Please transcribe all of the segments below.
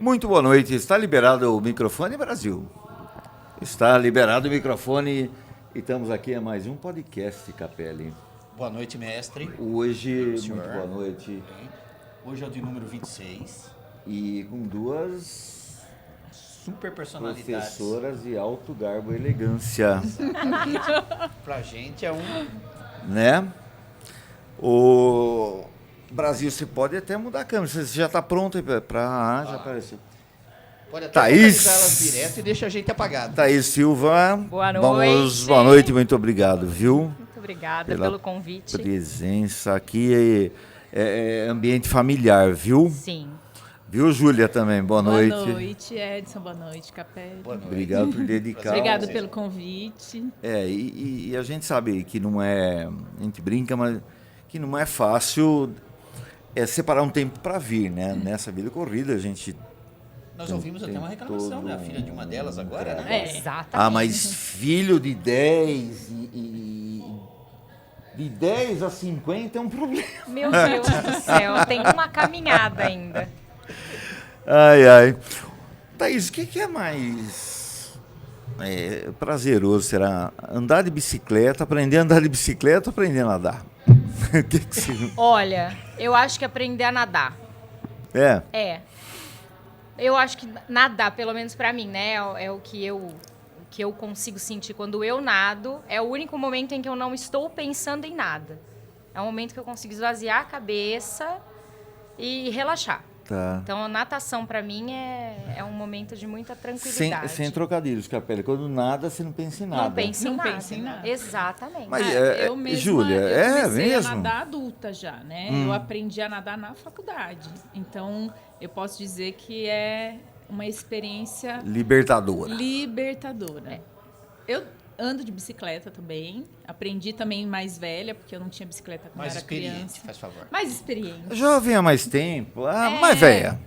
Muito boa noite. Está liberado o microfone, Brasil? Está liberado o microfone e estamos aqui a mais um podcast, Capelli. Boa noite, mestre. Hoje, Senhor. muito boa noite. Bem, hoje é o de número 26. E com duas Super personalidades. professoras de alto garbo e elegância, Pra gente é um... né? O Brasil, você pode até mudar a câmera. Você já está pronto para... já apareceu. Pode até Thaís. localizar elas direto e deixa a gente apagado. Thaís Silva. Boa Vamos, noite. boa noite, muito obrigado, viu? Muito obrigada Pela pelo convite. Presença aqui é ambiente familiar, viu? Sim. Viu, Júlia, também? Boa noite. Boa noite, Edson. Boa noite, Capelli. Boa noite. Obrigado por dedicar. Obrigada pelo convite. E a gente sabe que não é... A gente brinca, mas que não é fácil separar um tempo para vir, né? Nessa vida corrida, a gente... Nós ouvimos até uma reclamação, né? A filha de uma delas agora, né? É. Exatamente. Ah, mas filho de 10 de 10 a 50 é um problema. Meu Deus do céu, tem uma caminhada ainda. Ai, ai. Thaís, o que é mais prazeroso? Será andar de bicicleta, aprender a andar de bicicleta ou aprender a nadar? O que você... Olha, eu acho que aprender a nadar. É? Eu acho que nadar, pelo menos pra mim, né? É o que eu consigo sentir quando eu nado. É o único momento em que eu não estou pensando em nada. É um momento que eu consigo esvaziar a cabeça e relaxar. Tá. Então, a natação, pra mim, é um momento de muita tranquilidade. Sem trocadilhos, Capelli. Quando nada, você não pensa em nada. Não pensa em Não nada. pensa em nada. Exatamente. Mas, eu mesma, Júlia, eu comecei mesmo? a nadar adulta já, né? Eu aprendi a nadar na faculdade. Então, eu posso dizer que é uma experiência Libertadora. libertadora. Eu ando de bicicleta também. Aprendi também mais velha, porque eu não tinha bicicleta quando Mais era experiente, criança. faz favor. Mais experiente. Jovem há mais tempo, mais velha.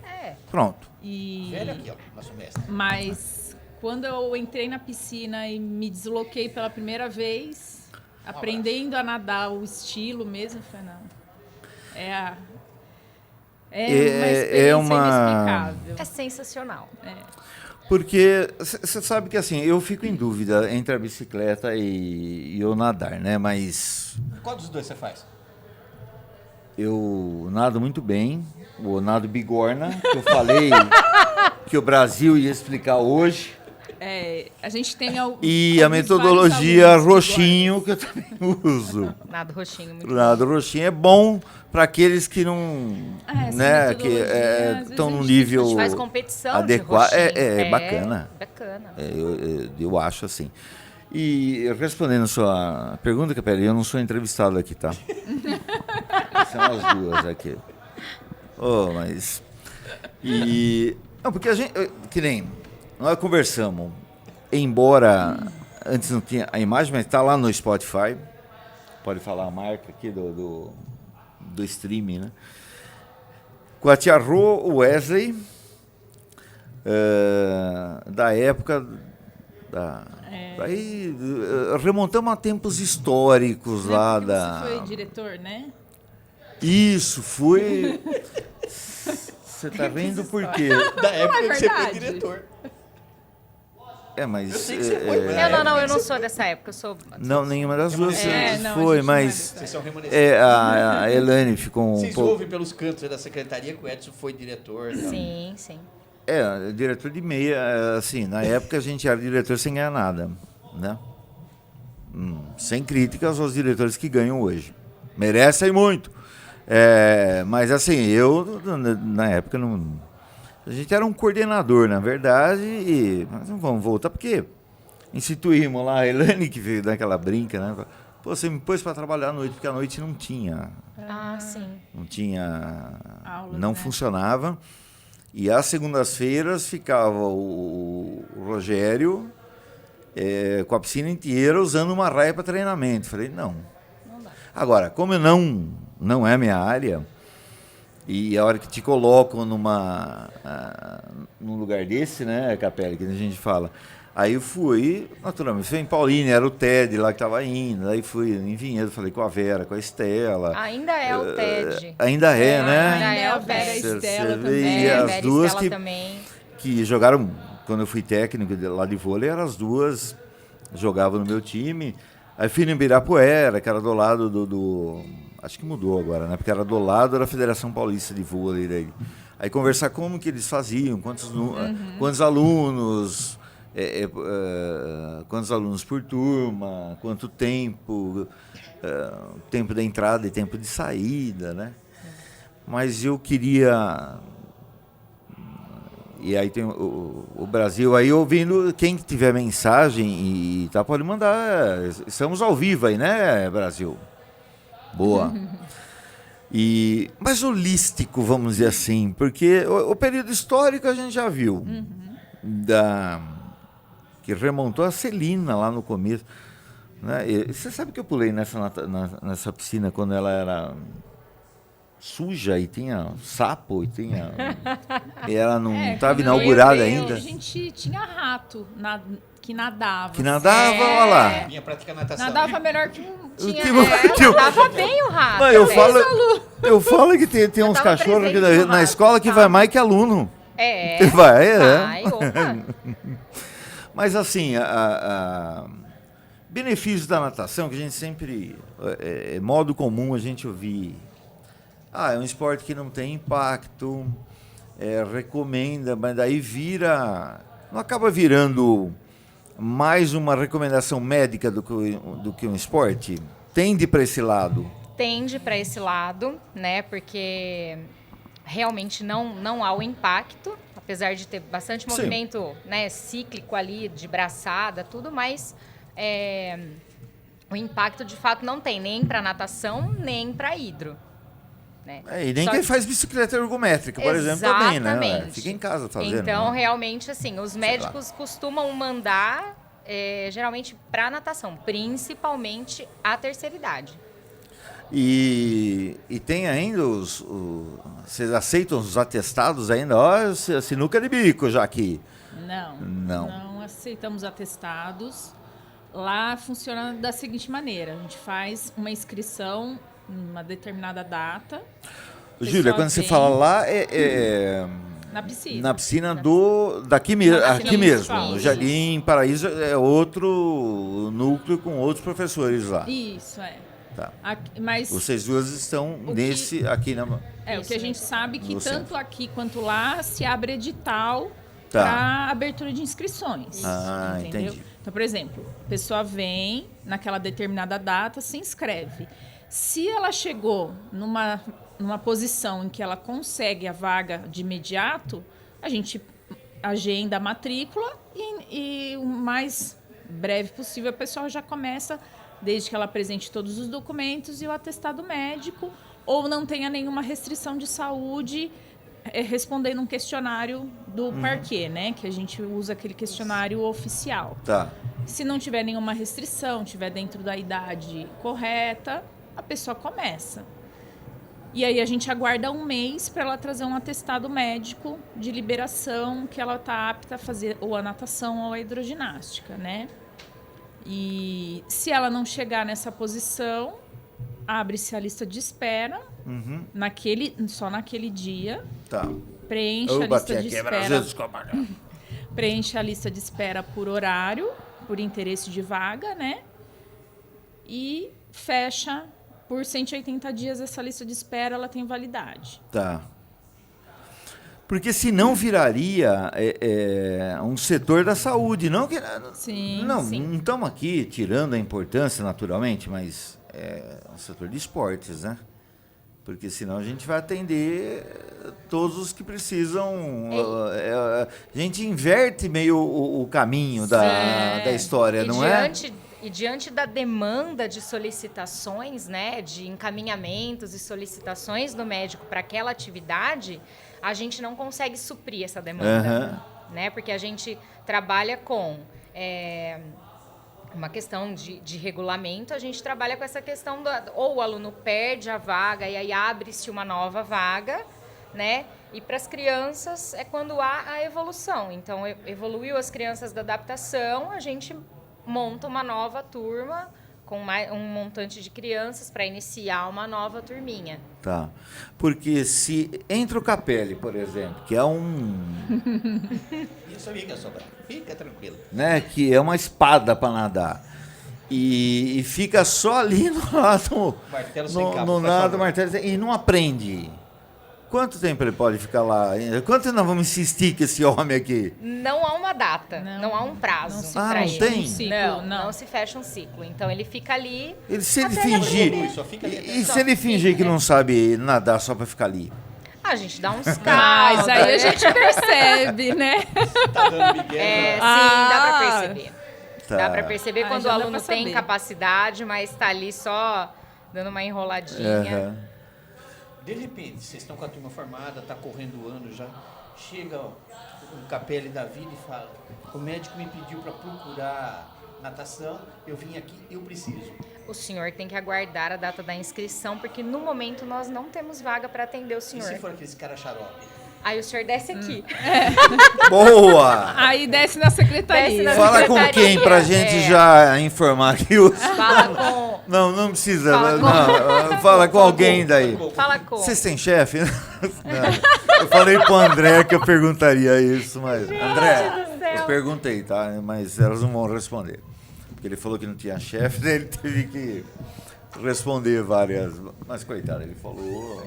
Pronto. E... Velho aqui, ó, nosso mestre. Mas quando eu entrei na piscina e me desloquei pela primeira vez, aprendendo a nadar o estilo mesmo, eu falei, não. Uma experiência inexplicável. É sensacional. Porque você sabe que assim, eu fico em dúvida entre a bicicleta e o nadar, né? Mas Qual dos dois você faz? eu nado muito bem, o nado bigorna, que eu falei que o Brasil ia explicar hoje, A gente tem e a metodologia roxinho, que eu também uso. Nada roxinho, muito O nado roxinho é bom para aqueles que não, essa né, que metodologia, às vezes estão a num gente nível A gente faz competição adequado. de roxinho. É bacana. Bacana. Eu acho assim. E respondendo a sua pergunta, Capelli, eu não sou entrevistado aqui, tá? São as duas aqui. Oh, mas... Não, porque a gente... Que nem... Nós conversamos, embora antes não tinha a imagem, mas está lá no Spotify. Pode falar a marca aqui do streaming, né? Com a tia Rô Wesley, da época... Daí remontamos a tempos históricos lá Porque da... Você foi diretor, né? Isso, fui... Você tá vendo por quê? Da época que você foi verdade. diretor. Mas... Eu sei que você foi, mas Eu não sou dessa época, eu sou... Não, nenhuma das duas não, a foi, gente mas... Vocês são remanescentes. A Elane ficou um Vocês pouco... ouvem pelos cantos da secretaria que o Edson foi diretor. Tá? Sim, sim. Diretor de meia, assim, na época a gente era diretor sem ganhar nada, né? Sem críticas aos diretores que ganham hoje. Merecem muito. Mas assim, eu, na época, não... A gente era um coordenador, na verdade, mas não vamos voltar, porque instituímos lá a Elane, que veio daquela brinca, né? Pô, você me pôs para trabalhar à noite, porque à noite não tinha... Sim. Não tinha... Aulas, não né? funcionava. E às segundas-feiras ficava o Rogério com a piscina inteira usando uma raia para treinamento. Falei, não. Agora, como não é minha área, e a hora que te colocam num lugar desse, né, Capelli, que a gente fala, Aí eu fui, naturalmente, fui em Paulínia, era o Ted lá que estava indo, aí fui em Vinhedo, falei com a Vera, com a Estela. Ainda é o TED. Ainda é, né? Ainda é a Vera e a Cê- Estela cê vê, também. e as Vera e duas Estela que, também. que jogaram, quando eu fui técnico lá de vôlei, eram as duas, jogavam no meu time. Aí fui no Ibirapuera, que era do lado acho que mudou agora, né? Porque era do lado da Federação Paulista de Vôlei. Daí. Aí conversar como que eles faziam, quantos alunos, quantos alunos por turma, quanto tempo, tempo da entrada e tempo de saída, né? Mas eu queria... E aí tem o Brasil, aí ouvindo, quem tiver mensagem e tá, pode mandar. Estamos ao vivo aí, né, Brasil? Boa. Mas holístico, vamos dizer assim, porque o período histórico a gente já viu, que remontou a Celina lá no começo. Né? E você sabe que eu pulei nessa piscina quando ela era suja e tinha sapo e ela não estava inaugurada ainda. A gente tinha rato que nadava. Que nadava, olha lá. Vinha praticar natação. Nadava melhor que um... Tava bem o rato. Não, eu falo que tem uns cachorros aqui na escola que vai mais que aluno. Vai, opa. Mas assim, benefícios da natação, que a gente sempre, modo comum a gente ouvir, é um esporte que não tem impacto, recomenda, mas daí não acaba virando mais uma recomendação médica do que um esporte? Tende para esse lado? Tende para esse lado, né? Porque realmente não há o impacto, apesar de ter bastante movimento, né, cíclico ali, de braçada, tudo, mas o impacto de fato não tem, nem para natação, nem para hidro. Né? E nem quem faz bicicleta ergométrica, por exemplo, também, né? Fica em casa fazendo. Então, né? Realmente, assim, os médicos costumam mandar, geralmente, para natação, principalmente a terceira idade. E tem ainda vocês aceitam os atestados ainda? Ó, sinuca de bico já aqui. Não aceitamos atestados. Lá funciona da seguinte maneira: a gente faz uma inscrição numa determinada data. Júlia, quando você fala lá, na piscina. Na piscina aqui mesmo. No Jardim Paraíso é outro núcleo com outros professores lá. Isso, Tá. Mas vocês duas estão aqui na... o que a gente sabe que tanto aqui quanto lá se abre edital para abertura de inscrições. Entendeu? Entendi. Então, por exemplo, a pessoa vem naquela determinada data, se inscreve. Se ela chegou numa posição em que ela consegue a vaga de imediato, a gente agenda a matrícula e o mais breve possível a pessoa já começa, desde que ela apresente todos os documentos e o atestado médico, ou não tenha nenhuma restrição de saúde, respondendo um questionário do parquê, né? Que a gente usa aquele questionário oficial. Tá. Se não tiver nenhuma restrição, tiver dentro da idade correta, a pessoa começa. E aí a gente aguarda um mês para ela trazer um atestado médico de liberação que ela está apta a fazer ou a natação ou a hidroginástica, né? E se ela não chegar nessa posição, abre-se a lista de espera só naquele dia. Tá. Preenche a lista de espera. Preenche a lista de espera por horário, por interesse de vaga, né? E fecha por 180 dias essa lista de espera, ela tem validade. Tá. Porque senão viraria um setor da saúde. Não estamos aqui tirando a importância, naturalmente, mas é um setor de esportes, né? Porque senão a gente vai atender todos os que precisam. A gente inverte meio o caminho da história, não é? E diante da demanda de solicitações, né, de encaminhamentos e solicitações do médico para aquela atividade, a gente não consegue suprir essa demanda, né? Porque a gente trabalha com uma questão de regulamento, a gente trabalha com essa questão ou o aluno perde a vaga e aí abre-se uma nova vaga, né? E para as crianças é quando há a evolução. Então, evoluiu as crianças da adaptação, a gente monta uma nova turma com um montante de crianças para iniciar uma nova turminha. Tá. Porque se entra o Capelli, por exemplo, que é Eu sabia que ia sobrar. Fica tranquilo. né, que é uma espada para nadar. E fica só ali no lado, Martelo sem cabo, no faz lado favor. martelo e não aprende. Quanto tempo ele pode ficar lá? Quanto nós vamos insistir com esse homem aqui? Não há uma data, não há um prazo. Ah, pra não ele. tem? Um ciclo, Não se fecha um ciclo. Então ele fica ali. Se ele Até fingir, evoluir, só fica ali e até- se ele fingir que não sabe nadar só para ficar ali? A gente dá uns Mas caldos. aí a gente percebe, né? Tá dando Miguel. É, sim, Ah. dá pra perceber. Tá. Dá pra perceber Ah, quando o já dá aluno pra tem saber. capacidade, mas tá ali só dando uma enroladinha. Aham. De repente, vocês estão com a turma formada, tá correndo o ano já. Chega ó, um Capelli da vida e fala: o médico me pediu para procurar natação, eu vim aqui, eu preciso. O senhor tem que aguardar a data da inscrição, porque no momento nós não temos vaga para atender o E se senhor. for aqueles cara xarope? Aí o senhor desce aqui. Boa! Aí desce na secretaria. Desce na Fala com secretaria. quem pra gente É. já informar aqui os... Fala com. Não precisa. Fala Não, fala com alguém daí. Fala com. Vocês têm chefe? Não. Eu falei pro André que eu perguntaria isso, mas... André, do céu. eu perguntei, tá? Mas elas não vão responder. Porque ele falou que não tinha chefe, daí ele teve que responder várias... Mas, coitado, ele falou...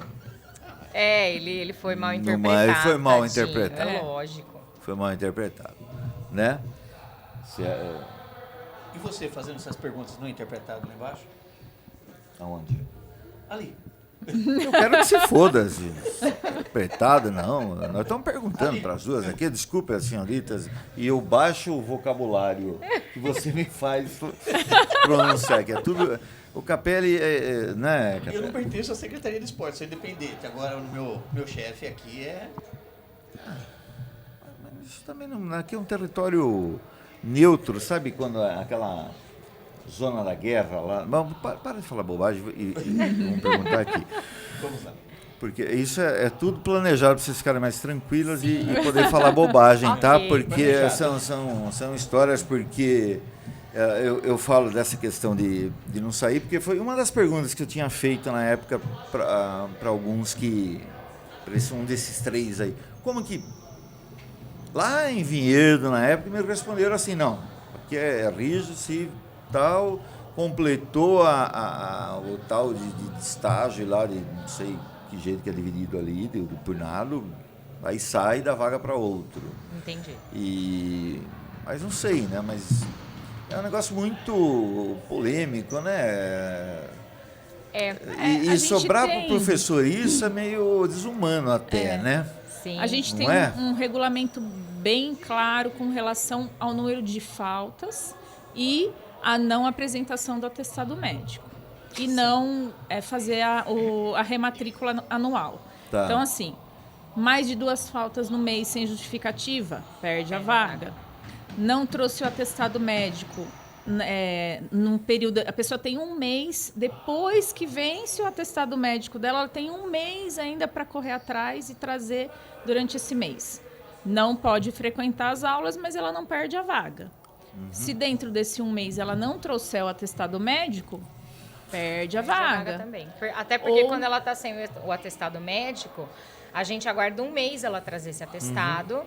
É, ele foi mal No interpretado. mais, foi mal tadinho, interpretado. É lógico. Foi mal interpretado, né? E você fazendo essas perguntas não interpretadas lá embaixo? Aonde? Ali. Eu quero que se foda, assim. Interpretado, não. Nós estamos perguntando para as duas aqui, desculpe as senhoritas, e eu baixo o vocabulário que você me faz pronunciar, que é tudo... O Capelli, né, Eu não Capelli? pertenço à Secretaria de Esporte, sou independente. Agora o meu chefe aqui é... Mas isso também não... Aqui é um território neutro, sabe quando aquela zona da guerra lá... Bom, para de falar bobagem e vamos perguntar aqui. Vamos lá. Porque isso é tudo planejado para vocês ficarem mais tranquilas e poder falar bobagem, tá? Ok. Porque Planejado. são histórias, porque eu falo dessa questão de não sair, porque foi uma das perguntas que eu tinha feito na época para alguns que... Para um desses três aí. Como que... Lá em Vinhedo, na época, me responderam assim, não, porque é rígido, se tal, completou o tal de estágio lá, de não sei que jeito que é dividido ali, do turnado, aí sai da vaga para outro. Entendi. Mas não sei, né? Mas é um negócio muito polêmico, né? É, E a gente sobrar para o tem- professor isso é meio desumano até, né? sim. A gente Não tem é? um regulamento bem claro com relação ao número de faltas e a não apresentação do atestado médico. E não fazer a rematrícula anual. Tá. Então, assim, mais de 2 faltas no mês sem justificativa, perde a vaga. Não trouxe o atestado médico num período... A pessoa tem um mês, depois que vence o atestado médico dela, ela tem um mês ainda para correr atrás e trazer durante esse mês. Não pode frequentar as aulas, mas ela não perde a vaga. Se dentro desse um mês ela não trouxer o atestado médico, perde a vaga. Também. Até porque Ou- quando ela está sem o atestado médico, a gente aguarda um mês ela trazer esse atestado,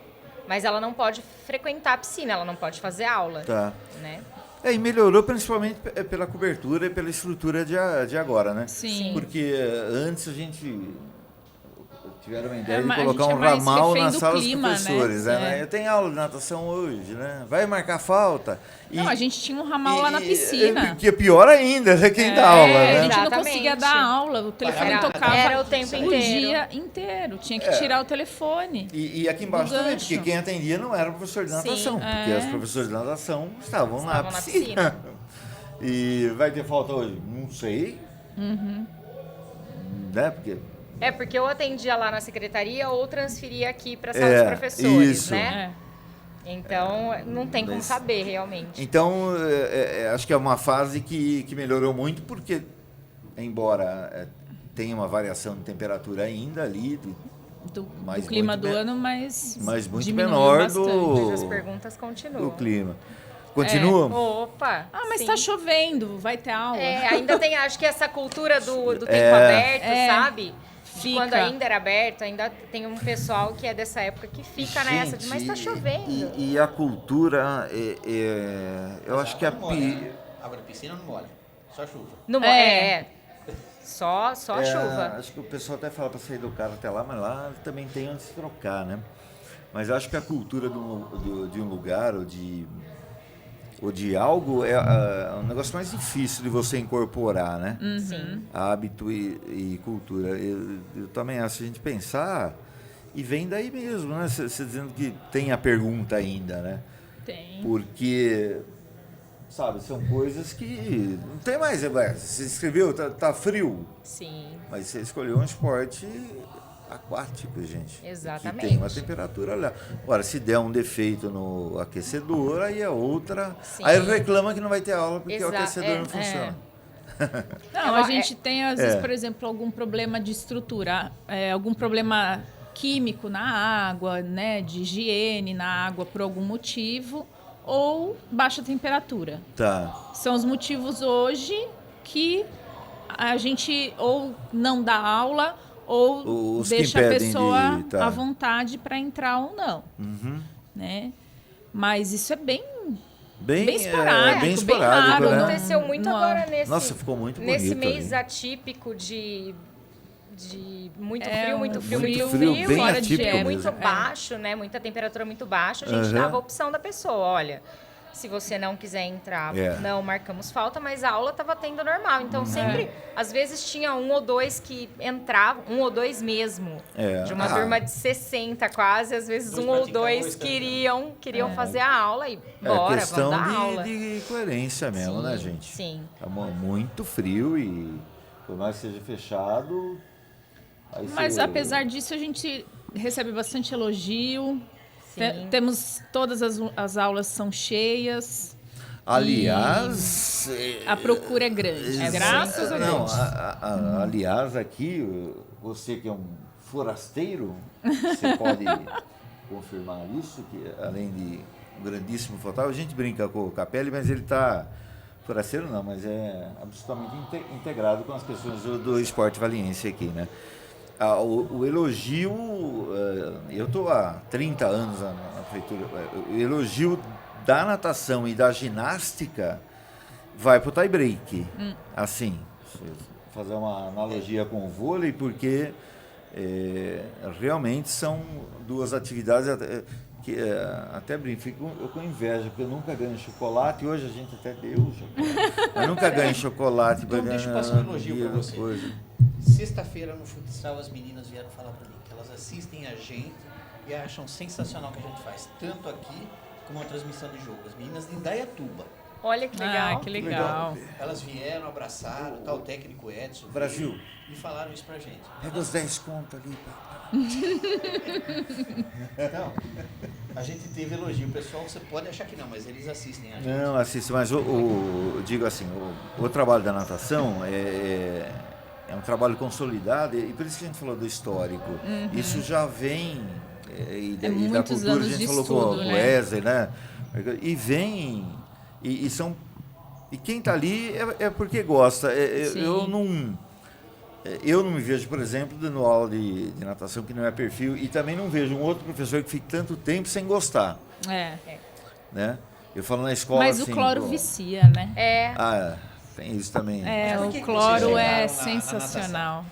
mas ela não pode frequentar a piscina, ela não pode fazer aula. Tá. Né? E melhorou principalmente pela cobertura e pela estrutura de agora, né? Sim. Porque antes a gente tiveram uma ideia de mas a colocar gente um é mais ramal refém na do sala clima, dos professores. né? Né? Eu tenho aula de natação hoje, né? Vai marcar falta. Não, a gente tinha um ramal lá na piscina. Que é pior ainda, né? Quem dá aula, A né? gente não Exatamente. conseguia dar aula, o telefone Era- tocava era o tempo inteiro. dia inteiro. Tinha que tirar o telefone. E aqui embaixo Do também, gancho. porque quem atendia não era o professor de Sim, natação, porque os professores de natação estavam na Estavam na piscina. E vai ter falta hoje? Não sei. Né? Porque É porque eu atendia lá na secretaria ou transferia aqui para a sala dos professores, isso. né? Então, não tem como Mas- saber realmente. Então, acho que é uma fase que melhorou muito, porque, embora tenha uma variação de temperatura ainda ali, do Mas clima muito do me- ano, mas muito diminuiu menor bastante. Mas as do perguntas continuam. do clima. Continua? Opa! Ah, mas sim. tá chovendo, vai ter aula. Ainda tem, acho que essa cultura do tempo É. aberto, sabe? De Fica. quando ainda era aberto, ainda tem um pessoal que é dessa época que fica nessa de, mas tá chovendo. E a cultura, eu acho que a Água da piscina não molha, só chuva. Não, Só chuva. Acho que o pessoal até fala para sair do carro até lá, mas lá também tem onde se trocar, né? Mas acho que a cultura de um lugar ou de algo é um negócio mais difícil de você incorporar, né? Sim. Hábito e cultura. Eu também acho, se a gente pensar, e vem daí mesmo, né? Você dizendo que tem a pergunta ainda, né? Tem. Porque, sabe, são coisas que não tem mais. Você escreveu, tá frio, Sim. mas você escolheu um esporte aquático, gente. Exatamente. Que tem uma temperatura lá. Agora, se der um defeito no aquecedor, aí é outra. Sim. Aí reclama que não vai ter aula porque o Exa- aquecedor é, não funciona. Não, a gente tem, às vezes, por exemplo, algum problema de estrutura, algum problema químico na água, né, de higiene na água por algum motivo, ou baixa temperatura. Tá. São os motivos hoje que a gente ou não dá aula ou Os que deixa a impedem pessoa tá. à vontade para entrar ou não, né? Mas isso é bem Bem esporádico, bem bem esporádico, raro, né? Aconteceu muito Não. agora nesse, Nossa, ficou muito bonito nesse mês ali. atípico de muito É, frio, muito um frio, muito muito frio, frio, bem fora atípico de mesmo. muito baixo, né? Muita temperatura muito baixa. A gente Aham. dava a opção da pessoa, olha, se você não quiser entrar, não marcamos falta, mas a aula estava tendo normal. Então sempre, às vezes tinha um ou dois que entravam, um ou dois mesmo. De uma turma de 60 quase, às vezes Dois um ou praticavam, dois dois queriam fazer a aula e bora, questão vamos dar aula. de coerência mesmo, né, gente? Sim. Tá muito frio e por mais que seja fechado. Aí Mas você- apesar disso, a gente recebe bastante elogio. Sim. Temos todas as aulas são cheias. Aliás, A procura é grande. Graças a não, Deus. aliás, aqui, você que é um forasteiro, você pode confirmar isso, que além de um grandíssimo fotógrafo, a gente brinca com o Capelli, mas ele está forasteiro não, mas é absolutamente integrado com as pessoas do esporte valiense aqui, né? O elogio, eu estou há 30 anos na prefeitura, o elogio da natação e da ginástica vai para o tie break. Assim, fazer uma analogia com o vôlei, porque realmente são duas atividades que até brinco, fico com inveja, porque eu nunca ganho chocolate, e hoje a gente até deu chocolate, mas nunca ganho chocolate. Então deixa eu passar um elogio para você. Coisa. Sexta-feira no futsal as meninas vieram falar para mim que elas assistem a gente e acham sensacional o que a gente faz, tanto aqui como a transmissão de jogo. As meninas de Indaiatuba. Olha que legal. Ah, que legal. Elas vieram, abraçaram, o técnico Edson. Brasil. veio E falaram isso pra gente. Pega os 10 contos ali. Então, a gente teve elogio. O pessoal, você pode achar que não, mas eles assistem a gente. Não, assiste, mas digo assim, o trabalho da natação é um trabalho consolidado, e por isso que a gente falou do histórico. Isso já vem, e da muitos cultura, a anos gente de falou estudo, com o né? Wesley, né? E vem, e são. E quem está ali é porque gosta. Sim. Eu não me vejo, por exemplo, dando aula de natação que não é perfil, e também não vejo um outro professor que fique tanto tempo sem gostar, né? Eu falo na escola Mas assim, o cloro pô, vicia, né? tem isso também. Mas por O que cloro vocês é chegaram na sensacional.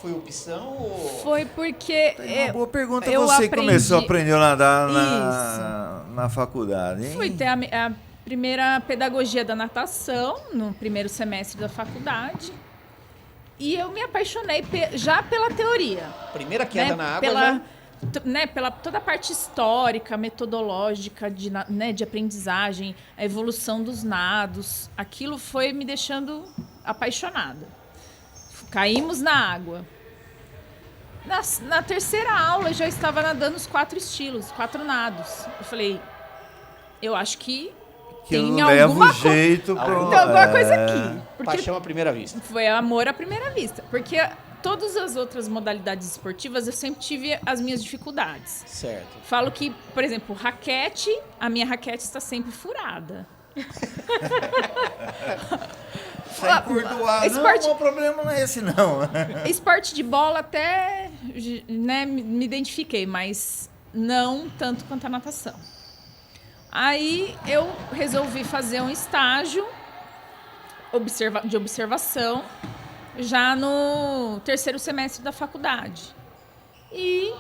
Foi opção ou... Foi porque Uma boa pergunta. eu Você aprendi- começou a aprender a nadar Isso. na faculdade, hein? fui ter a primeira pedagogia da natação no primeiro semestre da faculdade. E eu me apaixonei já pela teoria. Primeira queda né? na água pela, já... pela toda a parte histórica, metodológica de aprendizagem, a evolução dos nados. Aquilo foi me deixando apaixonada. Caímos na água. Na terceira aula, eu já estava nadando os 4 estilos, 4 nados. Eu falei, eu acho que Que tem eu levo alguma jeito pro... Tem alguma coisa aqui. Porque Paixão à primeira vista. foi amor à primeira vista. Porque todas as outras modalidades esportivas, eu sempre tive as minhas dificuldades. Certo. Falo que, por exemplo, raquete, a minha raquete está sempre furada. Sai por doar. Esporte- Não, o problema não é esse, não. Esporte de bola até, né, me identifiquei, mas não tanto quanto a natação. Aí eu resolvi fazer um estágio de observação já no terceiro semestre da faculdade. E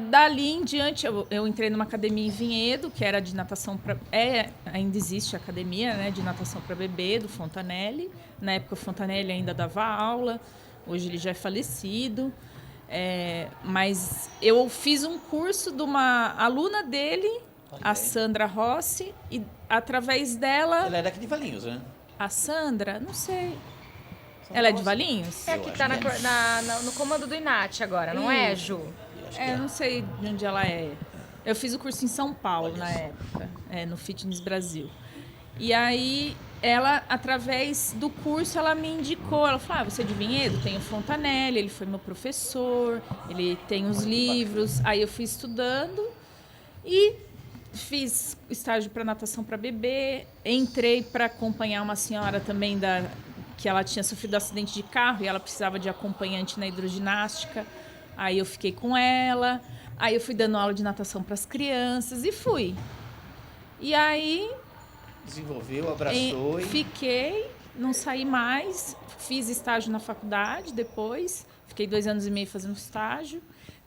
dali em diante, eu entrei numa academia em Vinhedo, que era de natação para... ainda existe a academia, né, de natação para bebê, do Fontanelli. Na época, o Fontanelli ainda dava aula, hoje ele já é falecido. Mas eu fiz um curso de uma aluna dele, a Sandra Rossi, e através dela... Ela é daqui de Valinhos, né? A Sandra, não sei. Ela é de Valinhos? É a que tá no comando do INAT agora, não é, Ju? Eu não sei de onde ela é. Eu fiz o curso em São Paulo na época, no Fitness Brasil. E aí, ela, através do curso, ela me indicou. Ela falou, você é de Vinhedo? Tem o Fontanelli, ele foi meu professor, ele tem os livros. Aí eu fui estudando e fiz estágio para natação para bebê. Entrei para acompanhar uma senhora também que ela tinha sofrido um acidente de carro e ela precisava de acompanhante na hidroginástica. Aí eu fiquei com ela. Aí eu fui dando aula de natação para as crianças e fui. E aí... Desenvolveu, abraçou e... Fiquei, não saí mais. Fiz estágio na faculdade depois. Fiquei 2 anos e meio fazendo estágio.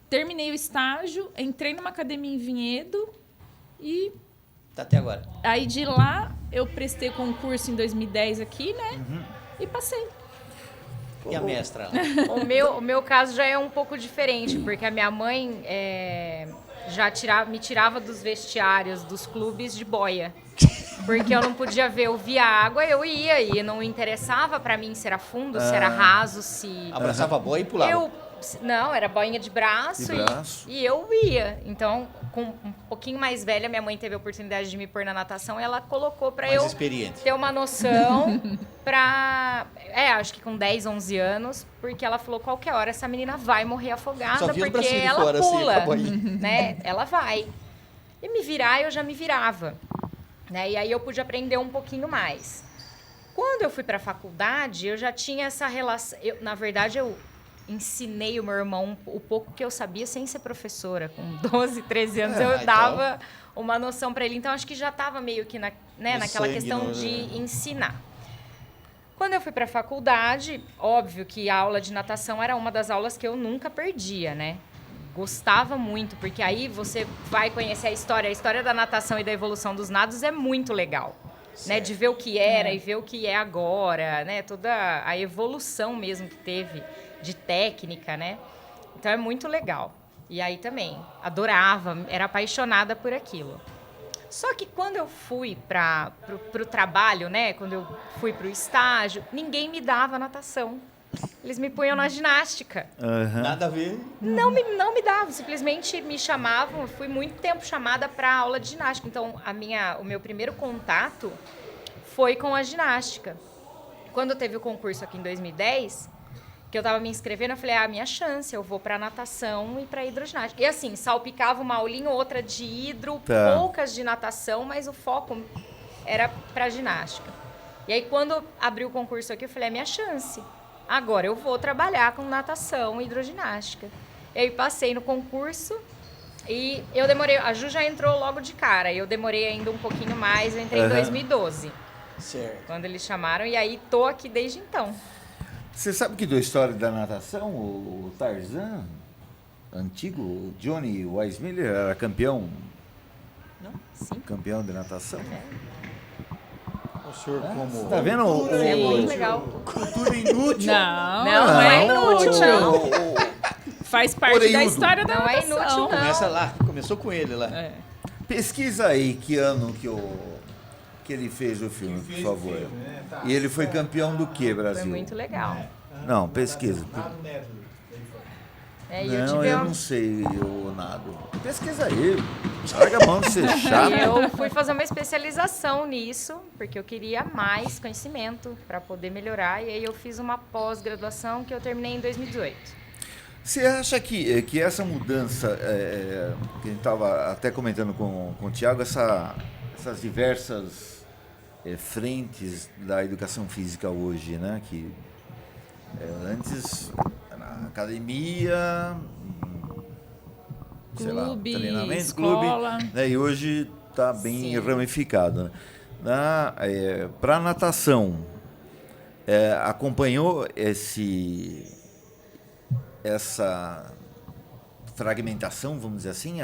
Terminei o estágio, entrei numa academia em Vinhedo e... Tá até agora. Aí de lá eu prestei concurso em 2010 aqui, né? E passei. E a mestra? O meu caso já é um pouco diferente, porque a minha mãe me tirava dos vestiários dos clubes de boia. Porque eu não podia ver, eu via água, eu ia, e não interessava pra mim se era fundo, se era raso, se... Abraçava a boia e pulava. Não, era boinha de braço, e eu ia. Então, com um pouquinho mais velha, minha mãe teve a oportunidade de me pôr na natação, e ela colocou pra eu ter uma noção pra... acho que com 10, 11 anos, porque ela falou, qualquer hora essa menina vai morrer afogada, porque ela fora, pula, assim, né? Ela vai. E me virar, eu já me virava. Né? E aí eu pude aprender um pouquinho mais. Quando eu fui pra faculdade, eu já tinha essa relação... Na verdade, eu ensinei o meu irmão o pouco que eu sabia sem ser professora. Com 12, 13 anos eu dava uma noção para ele. Então, acho que já estava meio que naquela questão de ensinar. Quando eu fui para a faculdade, óbvio que a aula de natação era uma das aulas que eu nunca perdia, né? Gostava muito, porque aí você vai conhecer a história da natação e da evolução dos nados é muito legal. Né? De ver o que era e ver o que é agora, né? Toda a evolução mesmo que teve de técnica, né? Então é muito legal. E aí também, adorava, era apaixonada por aquilo. Só que quando eu fui para o trabalho, né? Quando eu fui para o estágio, ninguém me dava natação. Eles me punham na ginástica. Nada a ver. Não me davam, simplesmente me chamavam. Eu fui muito tempo chamada para aula de ginástica. Então, o meu primeiro contato foi com a ginástica. Quando teve o concurso aqui em 2010, que eu estava me inscrevendo, eu falei, a minha chance, eu vou para natação e para hidroginástica. E assim, salpicava uma aulinha ou outra de hidro, poucas de natação, mas o foco era para ginástica. E aí, quando abriu o concurso aqui, eu falei, é minha chance. Agora eu vou trabalhar com natação e hidroginástica. E aí passei no concurso e eu demorei... A Ju já entrou logo de cara. Eu demorei ainda um pouquinho mais. Eu entrei em 2012. Certo. Quando eles chamaram. E aí tô aqui desde então. Você sabe que da história da natação, o Tarzan, antigo, o Johnny Weissmuller, era campeão? Não? Sim. Campeão de natação? O senhor como... Tá vendo? É muito legal. Cultura inútil. Não é inútil, não. Faz parte da história da natação. Não é inútil, não. Começa lá, começou com ele lá. Pesquisa aí que ano que ele fez o filme, por favor. E ele foi campeão do quê, Brasil? Foi muito legal. Não, pesquisa. E eu Não, tive eu uma- não sei, eu nado. Pesquisa aí. Larga a mão de ser chato. E eu fui fazer uma especialização nisso, porque eu queria mais conhecimento para poder melhorar. E aí eu fiz uma pós-graduação que eu terminei em 2018. Você acha que essa mudança, que a gente estava até comentando com o Tiago, essas diversas frentes da educação física hoje, né? Que antes na academia, sei lá, Clube, treinamento, escola. clube, né? E hoje está bem Sim. ramificado. Né? Para natação, acompanhou essa fragmentação, vamos dizer assim,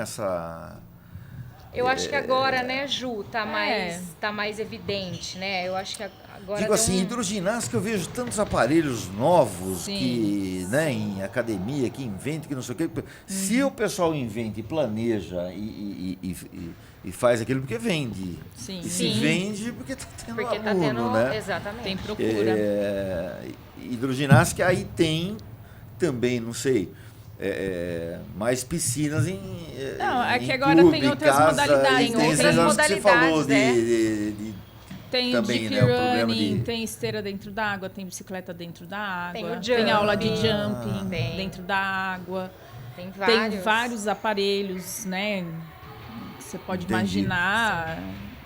Eu acho que agora, né, Ju, tá mais evidente, né? Eu acho que agora digo deu assim, um- hidroginástica eu vejo tantos aparelhos novos Sim. que, né, em academia, que inventa, que não sei o quê. Se o pessoal inventa e planeja e faz aquilo porque vende. Sim. E se Sim. vende porque está tendo Porque tá aluno, tendo... né? Exatamente. Tem procura. Hidroginástica aí tem também, não sei, mais piscinas em Não, é que em agora clube, tem outras casa, modalidades, e tem tem outras esses anos que você falou modalidades, Tem também, deep né, o problema running, de- tem esteira dentro da água, tem bicicleta dentro da água, Tem o tem aula de jumping. jumping Tem. dentro da água, Tem tem vários aparelhos, né? Que você pode Entendi. imaginar.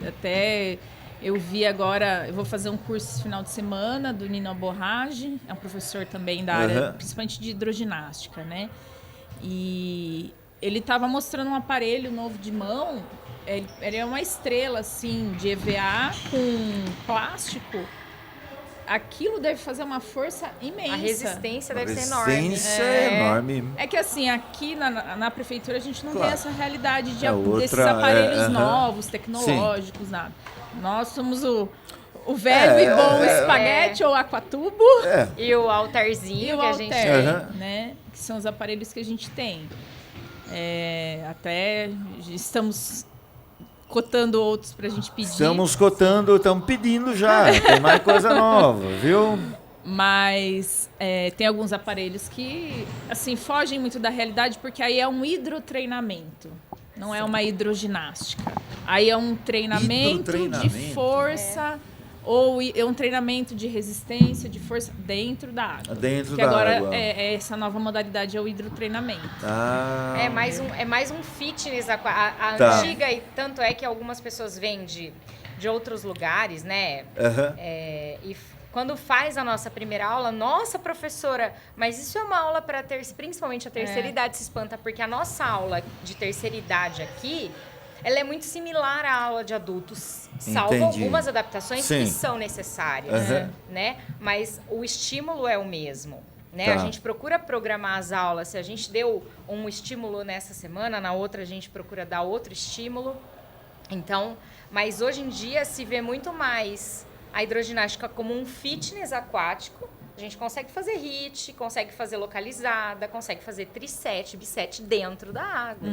Até eu vi agora, eu vou fazer um curso esse final de semana do Nino Borrage, é um professor também da área, Aham. principalmente de hidroginástica, né? E ele estava mostrando um aparelho novo de mão. Ele é uma estrela, assim, de EVA com plástico. Aquilo deve fazer uma força imensa. A resistência A deve ser enorme. resistência é enorme. É que, assim, aqui na prefeitura a gente não Claro. tem essa realidade desses outra, aparelhos aham. novos, tecnológicos, nada. Nós somos o velho e bom espaguete ou aquatubo E o altarzinho e o que a gente halter, Aham. né? Que são os aparelhos que a gente tem. Até estamos cotando outros pra gente pedir. Estamos cotando, estamos pedindo já. Tem mais coisa nova, viu? Mas tem alguns aparelhos que, assim, fogem muito da realidade, porque aí é um hidrotreinamento, não é uma hidroginástica. Aí é um treinamento de Hidrotreinamento. força ou é um treinamento de resistência, de força dentro da água. Dentro que da agora água. Essa nova modalidade é o hidrotreinamento. Ah, É mais um fitness. A Tá. antiga, e tanto é que algumas pessoas vêm de outros lugares, né? aham. Quando faz a nossa primeira aula, nossa, professora, mas isso é uma aula para principalmente a terceira idade se espanta, porque a nossa aula de terceira idade aqui, ela é muito similar à aula de adultos, salvo Entendi. algumas adaptações Sim. que são necessárias, Aham. né? Mas o estímulo é o mesmo. Né? Tá. A gente procura programar as aulas. Se a gente deu um estímulo nessa semana, na outra a gente procura dar outro estímulo. Então, mas hoje em dia se vê muito mais a hidroginástica como um fitness aquático. A gente consegue fazer HIIT, consegue fazer localizada, consegue fazer triset, bisset dentro da água.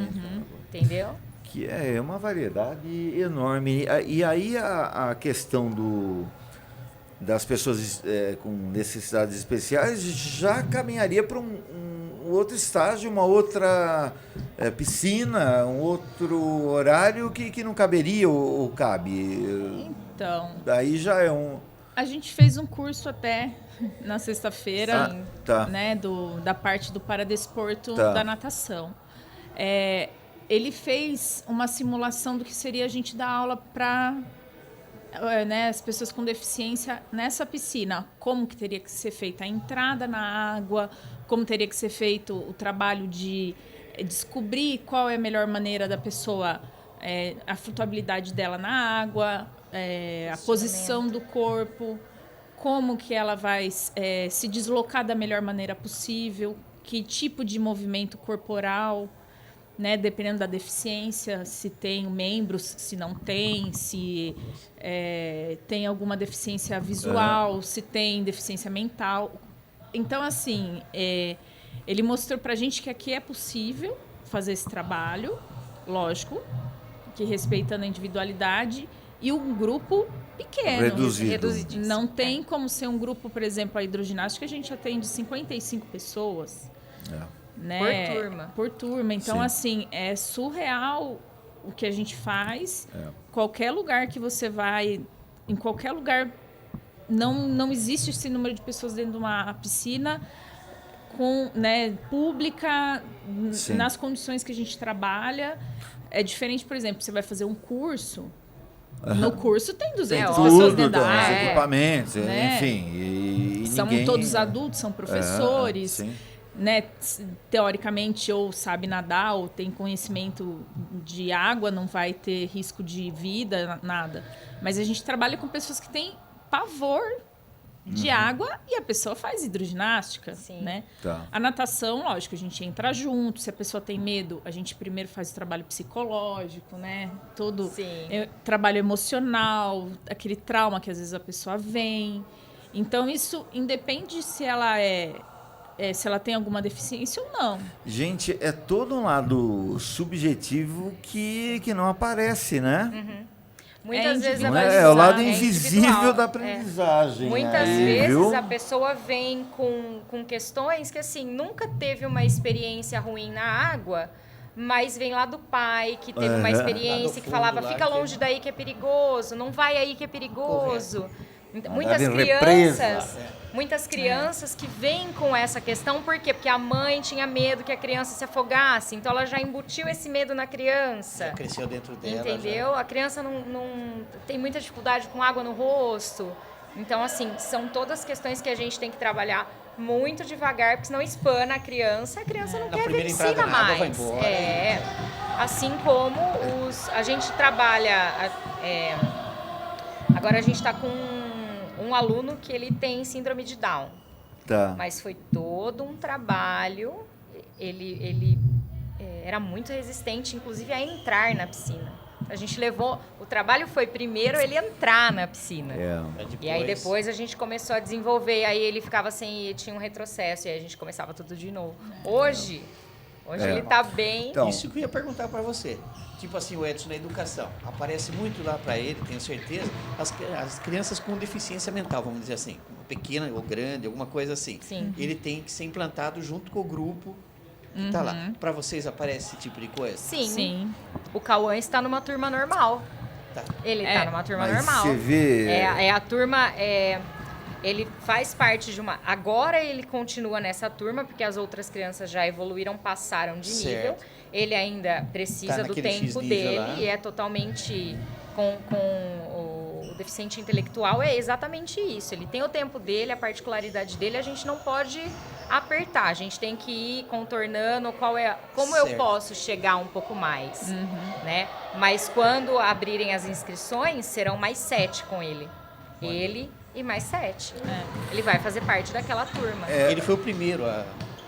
Entendeu? Que é uma variedade enorme. E aí a questão das pessoas com necessidades especiais já caminharia para um outro estágio, uma outra piscina, um outro horário que não caberia ou cabe. Então, Daí já é um... a gente fez um curso até na sexta-feira, Ah, tá. né, da parte do paradesporto Tá. da natação. Ele fez uma simulação do que seria a gente dar aula para as pessoas com deficiência nessa piscina. Como que teria que ser feita a entrada na água, como teria que ser feito o trabalho de descobrir qual é a melhor maneira da pessoa, a flutuabilidade dela na água, a posição do corpo, como que ela vai se deslocar da melhor maneira possível, que tipo de movimento corporal, né, dependendo da deficiência, se tem membros, se não tem, se tem alguma deficiência visual, se tem deficiência mental. Então, assim, ele mostrou pra gente que aqui é possível fazer esse trabalho, lógico, que respeitando a individualidade, e um grupo pequeno. Reduzido. Reduzidíssimo. Não tem como ser um grupo, por exemplo, a hidroginástica, a gente atende 55 pessoas. né? Por turma. Por turma. Então, Sim. assim, é surreal o que a gente faz. É. Qualquer lugar que você vai, em qualquer lugar, não existe esse número de pessoas dentro de uma piscina né, pública, Sim. nas condições que a gente trabalha. É diferente, por exemplo, você vai fazer um curso. No curso tem 200 Tudo, pessoas Tudo, dentro da os área. equipamentos, né? enfim. E São ninguém... todos adultos, são professores, sim. né? Teoricamente, ou sabe nadar, ou tem conhecimento de água, não vai ter risco de vida, nada. Mas a gente trabalha com pessoas que têm pavor de água e a pessoa faz hidroginástica, Sim. né? Tá. A natação, lógico, a gente entra junto. Se a pessoa tem medo, a gente primeiro faz o trabalho psicológico, né? Todo Sim. trabalho emocional, aquele trauma que às vezes a pessoa vem. Então, isso independe se ela se ela tem alguma deficiência ou não. Gente, é todo um lado subjetivo que não aparece, né? Muitas vezes Não a é, pessoa é o lado é invisível individual, da aprendizagem. Muitas aí, vezes viu? a pessoa vem com questões que, assim, nunca teve uma experiência ruim na água, mas vem lá do pai, que teve uma Aham. experiência, Lá do que falava, fundo, lá fica que longe daí que é perigoso, não vai aí que é perigoso. Então, muitas em crianças, represa. muitas crianças que vêm com essa questão, por quê? Porque a mãe tinha medo que a criança se afogasse, então ela já embutiu esse medo na criança. Já cresceu dentro dela. Entendeu? A criança não tem muita dificuldade com água no rosto. Então, assim, são todas questões que a gente tem que trabalhar muito devagar, porque senão espana a criança não Na quer ver primeira piscina entrada na água, vai mais. embora. Assim como a gente trabalha. Agora a gente está com um aluno que ele tem síndrome de Down. Tá. Mas foi todo um trabalho. Ele era muito resistente, inclusive, a entrar na piscina. A gente levou... O trabalho foi primeiro ele entrar na piscina. É. E aí depois a gente começou a desenvolver. Aí ele ficava sem ir, tinha um retrocesso. E aí a gente começava tudo de novo. Hoje ele tá bem... Então, Isso que eu ia perguntar para você. Tipo assim, o Edson na educação. Aparece muito lá para ele, tenho certeza, as crianças com deficiência mental, vamos dizer assim. Pequena ou grande, alguma coisa assim. Sim. Ele tem que ser implantado junto com o grupo que está lá. Para vocês aparece esse tipo de coisa? Sim. O Cauã está numa turma normal. Tá. Ele tá numa turma mas normal. você vê... É a turma... Ele faz parte de uma... Agora ele continua nessa turma, porque as outras crianças já evoluíram, passaram de nível. Ele ainda precisa Tá do naquele X tempo nível dele lá. e é totalmente com o deficiente intelectual. É exatamente isso. Ele tem o tempo dele, a particularidade dele, a gente não pode apertar. A gente tem que ir contornando como eu Certo. posso chegar um pouco mais, né? Mas quando abrirem as inscrições, serão mais 7 com ele. Ele e mais 7. Ele vai fazer parte daquela turma. Ele foi o primeiro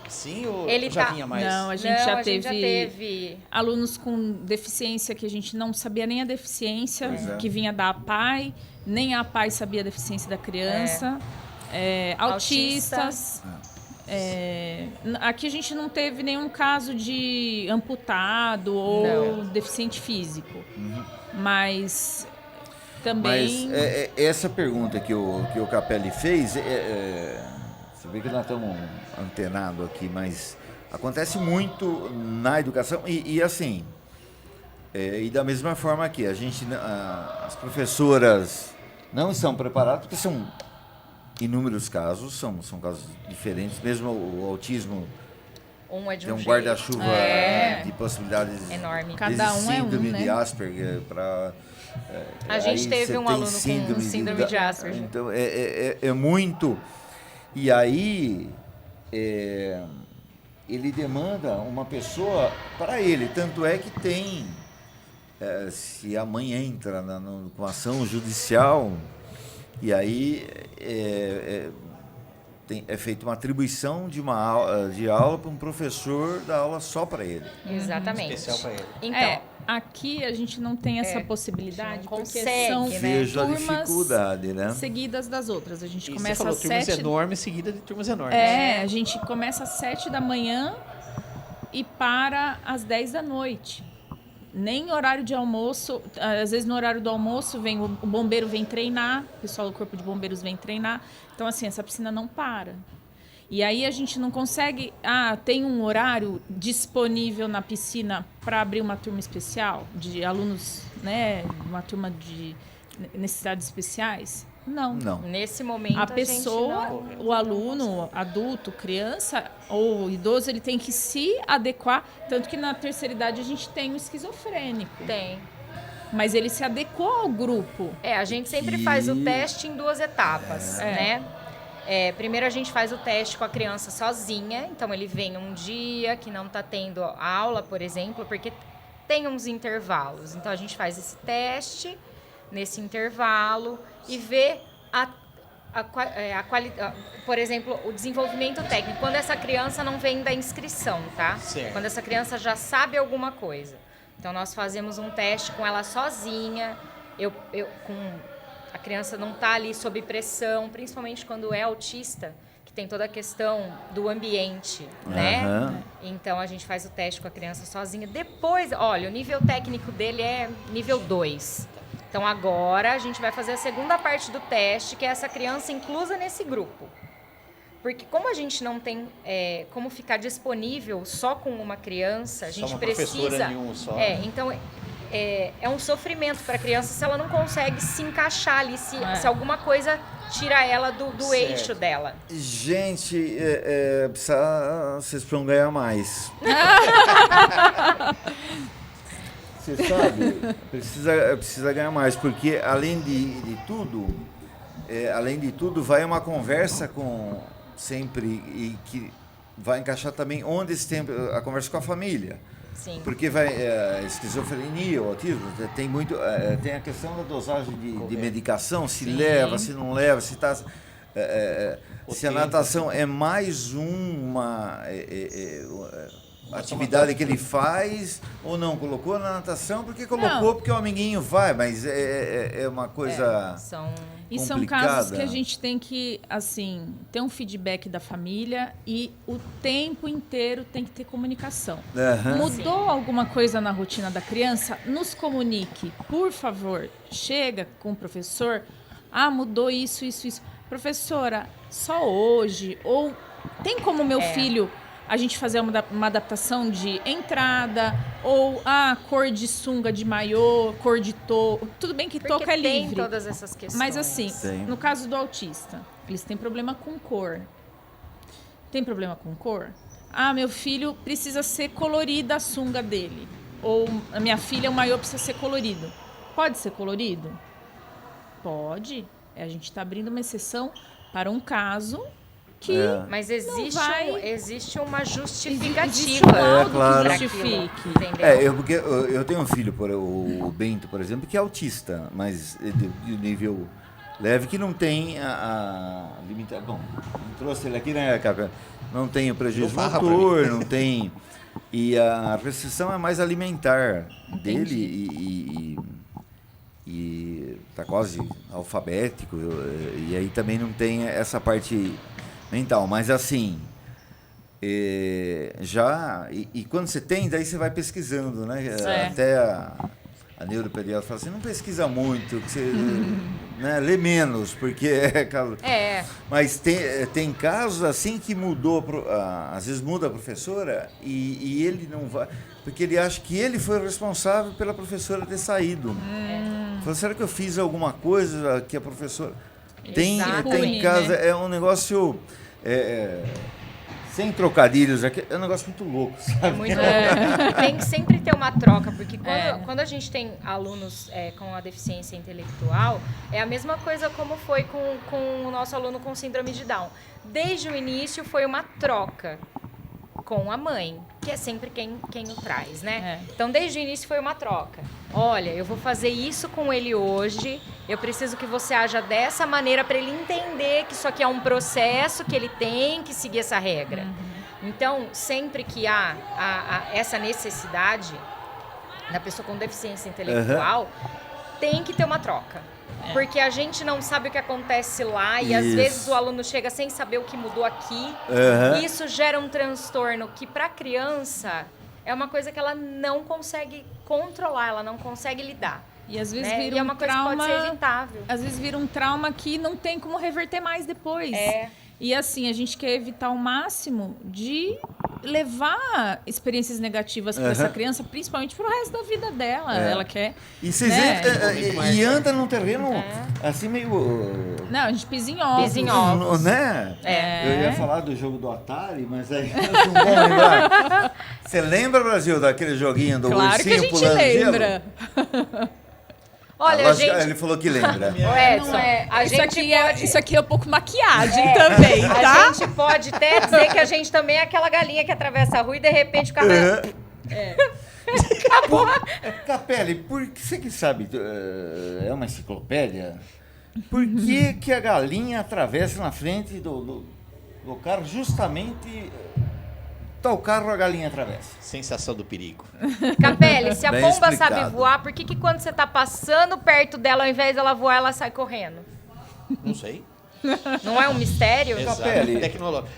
sim ou Ele já tá- vinha mais? Não, a gente Não, já a gente teve... já teve. Alunos com deficiência que a gente não sabia nem a deficiência, Pois é. que vinha da APAE, nem a APAE sabia a deficiência da criança. Autistas. Aqui a gente não teve nenhum caso de amputado ou Não. deficiente físico. Mas também... Mas essa pergunta que o Capelli fez, você vê que nós estamos antenados aqui, mas acontece muito na educação e assim, e da mesma forma que a gente, as professoras não estão preparadas, porque são inúmeros casos, são casos diferentes, mesmo o autismo Um é de tem um jeito. guarda-chuva de possibilidades Enorme. Cada desde um é um, síndrome de né? Asperger para A gente teve um aluno com síndrome de Asperger. Então é muito. E aí ele demanda uma pessoa para ele, tanto é que tem se a mãe entra com ação judicial e aí é feita uma atribuição de aula para um professor dar aula só para ele. Exatamente. Especial para ele. Então, aqui a gente não tem essa possibilidade, não porque consegue, são né? Vejo a turmas dificuldade, né? seguidas das outras. A gente E você começa falou às turmas 7 enormes, seguida de turmas enormes. a gente começa às 7 da manhã e para às 10 da noite. Nem horário de almoço, às vezes no horário do almoço o bombeiro vem treinar, o pessoal do Corpo de Bombeiros vem treinar. Então, assim, essa piscina não para. E aí a gente não consegue... tem um horário disponível na piscina para abrir uma turma especial de alunos, né? Uma turma de necessidades especiais? Não. Nesse momento A pessoa, gente não, o aluno, adulto, criança ou idoso, ele tem que se adequar. Tanto que na terceira idade a gente tem o esquizofrênico. tem. Mas ele se adequou ao grupo. A gente sempre faz o teste em 2 etapas, né? Primeiro a gente faz o teste com a criança sozinha, então ele vem um dia que não está tendo aula, por exemplo, porque tem uns intervalos. Então a gente faz esse teste nesse intervalo e vê a qualidade, por exemplo, o desenvolvimento técnico, quando essa criança não vem da inscrição, tá? Certo. Quando essa criança já sabe alguma coisa. Então nós fazemos um teste com ela sozinha, a criança não está ali sob pressão, principalmente quando é autista, que tem toda a questão do ambiente, né? Então, a gente faz o teste com a criança sozinha. Depois, olha, o nível técnico dele é nível 2. Então, agora, a gente vai fazer a segunda parte do teste, que é essa criança inclusa nesse grupo. Porque como a gente não tem como ficar disponível só com uma criança, a gente uma precisa... professora em um só. Então... É um sofrimento para a criança se ela não consegue se encaixar ali, se alguma coisa tira ela do eixo dela. Gente, vocês precisam ganhar mais. Você sabe, precisa ganhar mais, porque além de tudo, vai uma conversa sempre e que vai encaixar também onde esse tempo, a conversa com a família. Sim. Porque vai esquizofrenia, o autismo, tem muito, tem a questão da dosagem de medicação, se leva, se não leva, se está... se a natação é mais uma atividade que ele faz ou não colocou na natação, porque colocou porque o amiguinho vai, mas é uma coisa E são casos que a gente tem que, assim, ter um feedback da família e o tempo inteiro tem que ter comunicação. Mudou alguma coisa na rotina da criança? Nos comunique, por favor. Chega com o professor, mudou isso. Professora, só hoje? Ou tem como meu filho... a gente fazer uma adaptação de entrada, ou cor de sunga de maiô, cor de touca. Tudo bem que touca é livre. Tem todas essas questões. Mas assim, no caso do autista, eles têm problema com cor. Tem problema com cor? Meu filho precisa ser colorida a sunga dele. Ou a minha filha, o maiô precisa ser colorido. Pode ser colorido? Pode. A gente está abrindo uma exceção para um caso... Mas existe uma justificativa. Existe um laudo claro. que justifique. Porque eu tenho um filho, o Bento, por exemplo, que é autista, mas de nível leve, que não tem a limitação. Bom, trouxe ele aqui, né, Capa? Não tem o prejuízo motor, não tem... E a restrição é mais alimentar dele e tá quase alfabético, e aí também não tem essa parte... mental, mas assim, e quando você tem, daí você vai pesquisando, né? Até a neuropediatra fala assim, não pesquisa muito, que você lê menos, porque Mas tem casos assim que mudou, às vezes muda a professora e ele não vai, porque ele acha que ele foi o responsável pela professora ter saído. Fala, será que eu fiz alguma coisa que a professora... Tem casos, né? É um negócio... sem trocadilhos, é um negócio muito louco, sabe? Tem que sempre ter uma troca, porque quando a gente tem alunos com a deficiência intelectual, é a mesma coisa como foi com o nosso aluno com síndrome de Down. Desde o início foi uma troca com a mãe, que é sempre quem o traz, né? Então, desde o início foi uma troca. Olha, eu vou fazer isso com ele hoje, eu preciso que você haja dessa maneira para ele entender que isso aqui é um processo, que ele tem que seguir essa regra. Então, sempre que há essa necessidade da pessoa com deficiência intelectual, tem que ter uma troca. Porque a gente não sabe o que acontece lá e às vezes o aluno chega sem saber o que mudou aqui. Isso gera um transtorno que para a criança é uma coisa que ela não consegue controlar, ela não consegue lidar. E às vezes vira é uma coisa que pode ser evitável. Às vezes vira um trauma que não tem como reverter mais depois. E assim, a gente quer evitar ao máximo de levar experiências negativas para essa criança, principalmente para o resto da vida dela. Ela quer... E vocês e anda num terreno assim meio... Não, a gente pisa em ovos. Pisa em ovos. Né? Eu ia falar do jogo do Atari, mas aí não vou lembrar. Você lembra, Brasil, daquele joguinho do Claro que a ursinho gente pulando lembra. gelo? Olha, gente... Ele falou que lembra. Ô, Edson, Não é. a Isso, gente aqui pode... isso aqui é um pouco maquiagem também, tá? A gente pode até dizer que a gente também é aquela galinha que atravessa a rua e de repente o carro... Acabou. Capelli, por que você que sabe, é uma enciclopédia, por que, que a galinha atravessa na frente do carro justamente tal carro a galinha atravessa? Sensação do perigo. Capelli, se a Bem pomba explicado. sabe voar, por que quando você tá passando perto dela, ao invés dela voar, ela sai correndo? Não sei. Não é um mistério? Exato. Capelli. Tecnológico.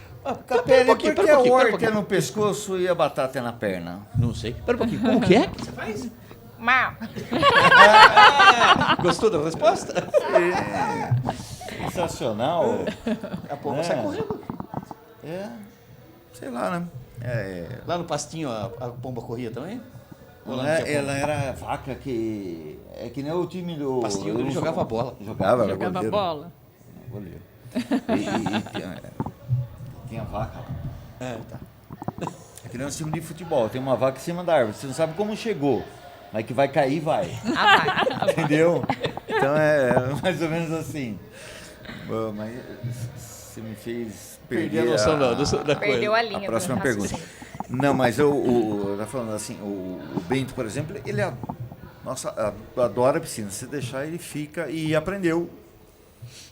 Capelli, por que a pera um horta é pouquinho. no pescoço e a batata é na perna? Não sei. Pera um pouquinho. Como que é? Você faz? Mau. Gostou da resposta? Sensacional. A pomba sai correndo. Sei lá, né? Lá no pastinho a pomba corria também? Ou lá não Ela, tinha pomba? ela era vaca que... É que nem o time do... Pastinho dele jogava bola. Jogava, era Jogava goleiro. bola. Goleiro. Tinha vaca lá. Tá. É que nem um time de futebol. Tem uma vaca em cima da árvore. Você não sabe como chegou. Mas que vai cair, vai. Ah, vai. Entendeu? Então é mais ou menos assim. Bom, mas você me fez Perdi a perder noção da Perdeu coisa. a linha. a próxima do pergunta. raciocínio. Não, mas eu tá falando assim, o Bento, por exemplo, ele adora piscina. Se deixar, ele fica e aprendeu.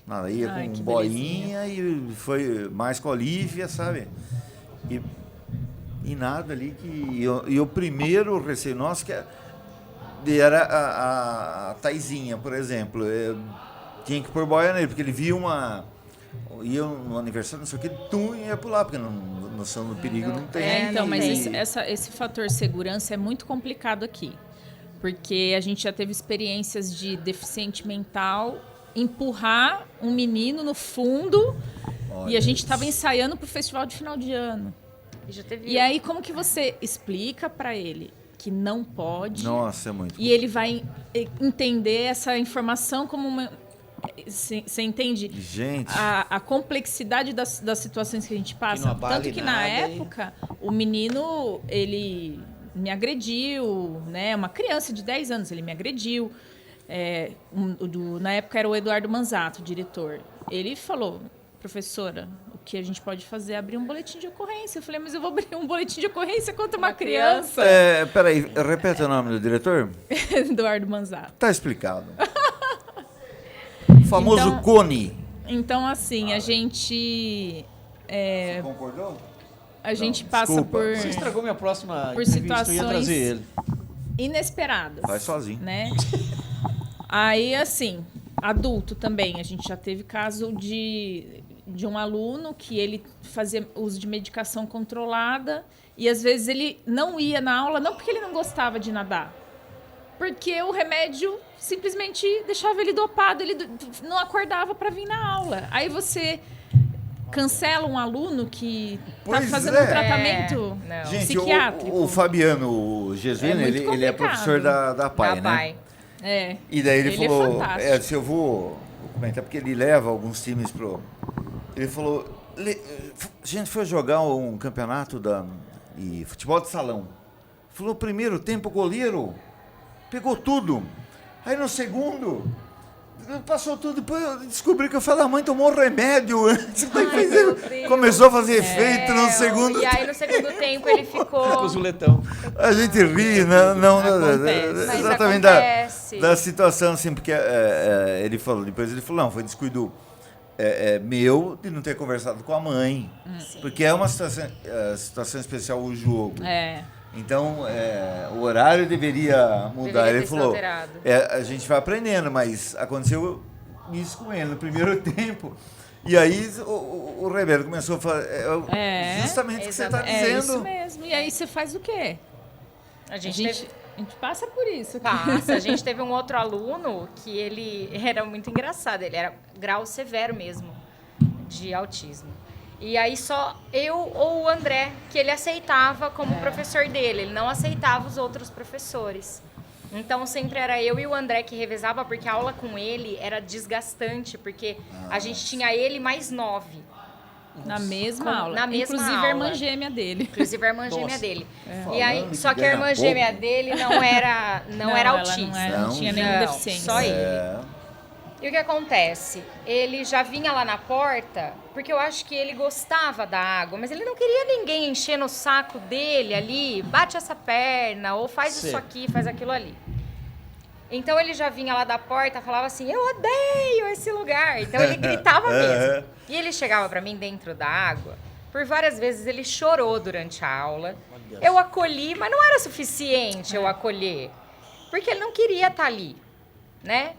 Nada, ia Ai, com que boinha e foi mais com a Olivia, sabe? E nada ali que... E o primeiro receio nosso que era a Taizinha, por exemplo. Tinha que pôr boia nele, porque ele via ia no aniversário, não sei o que, ia pular, porque noção do perigo não tem. Então, mas E- esse fator segurança é muito complicado aqui. Porque a gente já teve experiências de deficiente mental empurrar um menino no fundo e a gente estava ensaiando para o festival de final de ano. E já teve... E aí, como que você explica para ele que não pode? Nossa, é muito. E ele vai entender essa informação como uma... Você entende? Gente, A complexidade das situações que a gente Que passa. não abale Tanto que na nada época, o menino, ele me agrediu, né? Uma criança de 10 anos, ele me agrediu. Na época era o Eduardo Manzato, o diretor. Ele falou, professora, o que a gente pode fazer é abrir um boletim de ocorrência. Eu falei, mas eu vou abrir um boletim de ocorrência contra uma criança? peraí, repete o nome do diretor? Eduardo Manzato. Tá explicado. O famoso Então- Cone. Então, assim, a gente... Você concordou? A gente Não, passa desculpa. por Você estragou minha próxima Por entrevista, eu ia situações- trazer ele. inesperadas. Vai sozinho. Né? Aí, assim, adulto também. A gente já teve caso de um aluno que ele fazia uso de medicação controlada e, às vezes, ele não ia na aula, não porque ele não gostava de nadar, porque o remédio simplesmente deixava ele dopado, ele não acordava para vir na aula. Aí você cancela um aluno que está Pois fazendo é. um tratamento Não. Gente, psiquiátrico. o Fabiano Gesuíno, É muito ele é complicado. professor da PAI, Da né? pai. É. E daí ele Ele é falou, fantástico. se eu vou comentar, porque ele leva alguns times pro... Ele falou, a gente foi jogar um campeonato de futebol de salão. Falou, primeiro tempo, o goleiro pegou tudo. Aí no segundo, passou tudo. Depois eu descobri que a mãe tomou remédio antes. Começou a fazer efeito no segundo E aí, no segundo tempo, ele Com o ficou... zuletão. A gente ri, não Acontece. Mas exatamente acontece. da situação, assim, porque depois ele falou, não, foi descuido meu de não ter conversado com a mãe, porque é uma situação especial o jogo. É. Então, o horário deveria mudar. Deveria Ele ter sido falou, alterado. a gente vai aprendendo, mas aconteceu isso com ele no primeiro tempo. E aí o Rebelo começou a fazer justamente o que você está Exatamente. É dizendo. isso mesmo. E aí você faz o quê? A A gente gente, teve... a gente passa por isso. aqui. Passa. A gente teve um outro aluno que ele era muito engraçado. Ele era grau severo mesmo de autismo. E aí só eu ou o André, que ele aceitava como professor dele, ele não aceitava os outros professores. Então sempre era eu e o André que revezava, porque a aula com ele era desgastante, porque a gente tinha ele mais 9. Na mesma aula. Na mesma Inclusive aula. a irmã gêmea dele. Inclusive a irmã gêmea Nossa. dele. É. E aí, Falando só que que a irmã ganha gêmea pouco. dele não era ela autista. não tinha nenhuma Não, deficiência. só ele. É. E o que acontece? Ele já vinha lá na porta, porque eu acho que ele gostava da água, mas ele não queria ninguém enchendo o saco dele ali, bate essa perna, ou faz isso Certo. aqui, faz aquilo ali. Então ele já vinha lá da porta, falava assim, eu odeio esse lugar. Então ele gritava mesmo. E ele chegava pra mim dentro da água. Por várias vezes ele chorou durante a aula. Olha Eu acolhi, mas não era suficiente eu acolher. Porque ele não queria estar ali, né?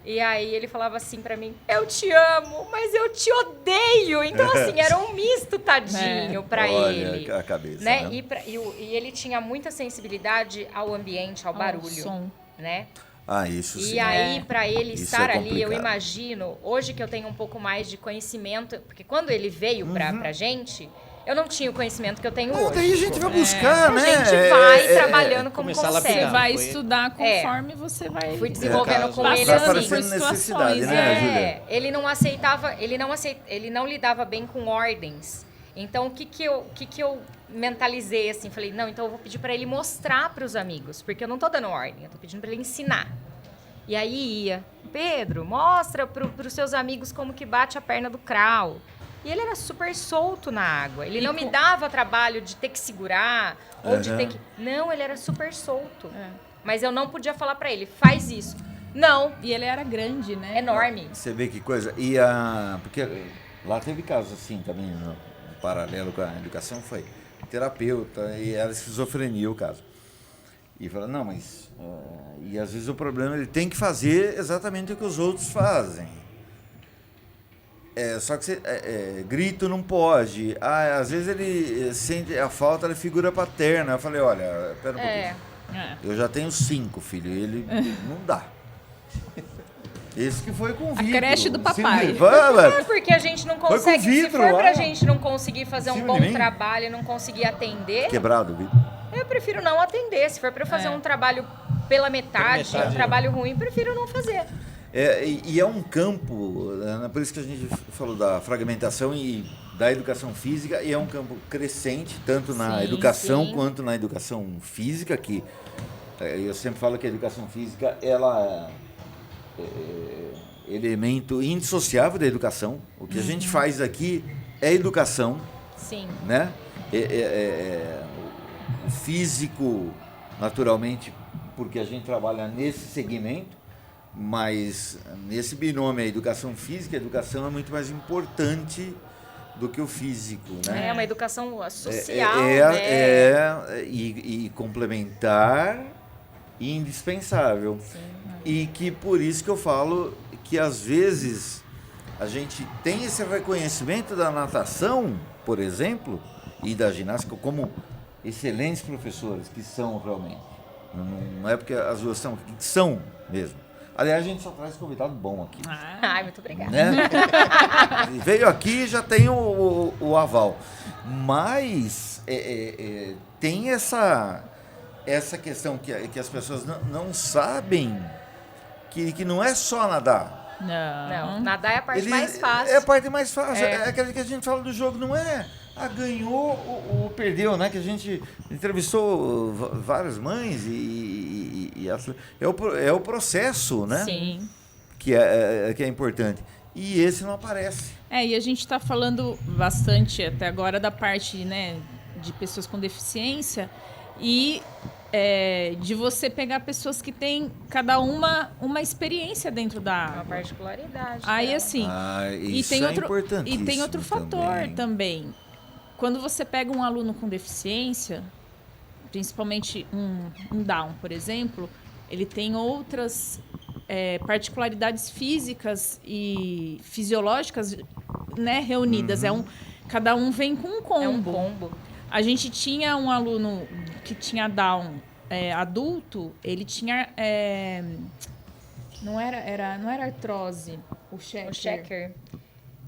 E aí ele falava assim pra mim, eu te amo, mas eu te odeio. Então assim, era um misto tadinho pra Olha ele. a cabeça, Né? né? E ele tinha muita sensibilidade ao ambiente, ao barulho. Som. Né? Ah, isso sim. E aí, pra ele Isso estar é ali, eu complicado. imagino, hoje que eu tenho um pouco mais de conhecimento, porque quando ele veio pra gente, eu não tinha o conhecimento que eu tenho Ah, hoje. daí a gente vai buscar, A né? gente vai trabalhando como Começar a consegue. Você lapidar. vai Foi- estudar conforme você vai... Fui desenvolvendo caso, com vai ele Vai assim. aparecendo por necessidade, situações, né, Júlia? Ele não aceitava, ele não lidava bem com ordens. Então, o que que eu mentalizei assim? Falei, não, então eu vou pedir para ele mostrar para os amigos, porque eu não tô dando ordem, eu tô pedindo para ele ensinar. E aí ia, Pedro, mostra para os seus amigos como que bate a perna do crawl. E ele era super solto na água. Ele não me dava trabalho de ter que segurar ou de ter que... Não, ele era super solto. Mas eu não podia falar para ele, faz isso. Não, E ele era grande, né? enorme. Você vê que coisa. Porque lá teve casos assim também, no paralelo com a educação, foi terapeuta e era esquizofrenia o caso. E fala, não, mas... e às vezes o problema, ele tem que fazer exatamente o que os outros fazem. Só que você, grito não pode. Às vezes ele sente a falta da figura paterna. Eu falei, olha, pera um pouquinho. Eu já tenho 5, filho, e ele não dá. Esse que foi com o vidro. creche do papai. É porque a gente não consegue, se vidro for pra lá. gente não conseguir fazer Em um cima bom de mim. trabalho e não conseguir atender, Quebrado o vidro. eu prefiro não atender. Se for pra eu fazer um trabalho pela metade, um trabalho ruim, prefiro não fazer. E é um campo, né, por isso que a gente falou da fragmentação e da educação física, e é um campo crescente, tanto na Sim, educação sim. quanto na educação física, que eu sempre falo que a educação física, ela é elemento indissociável da educação. O que a gente faz aqui é educação, Sim. né? O físico, naturalmente, porque a gente trabalha nesse segmento, mas nesse binômio, a educação física, a educação é muito mais importante do que o físico, né? É uma educação social, né? E complementar e indispensável. Sim. E que por isso que eu falo que às vezes a gente tem esse reconhecimento da natação, por exemplo, e da ginástica como excelentes professores que são realmente. Não é porque as duas são, que são mesmo. Aliás, a gente só traz convidado bom aqui. Ai, muito obrigada. Né? Veio aqui já tem o aval. Mas tem essa questão que as pessoas não sabem que não é só nadar. Não, nadar é a parte Ele- mais fácil. É a parte mais fácil. É. É aquela que a gente fala do jogo, não é ganhou ou perdeu, né? Que a gente entrevistou várias mães é o processo, né? Sim. Que é importante. E esse não aparece. E a gente está falando bastante até agora da parte, né, de pessoas com deficiência e de você pegar pessoas que têm cada uma experiência dentro da Uma água. particularidade. Aí dela. assim, Isso tem é importantíssimo e tem outro fator também. Quando você pega um aluno com deficiência, principalmente um Down, por exemplo, ele tem outras particularidades físicas e fisiológicas, né, reunidas. Cada um vem com um combo. É um combo. A gente tinha um aluno que tinha Down adulto, ele tinha... não era artrose, o checker. O checker.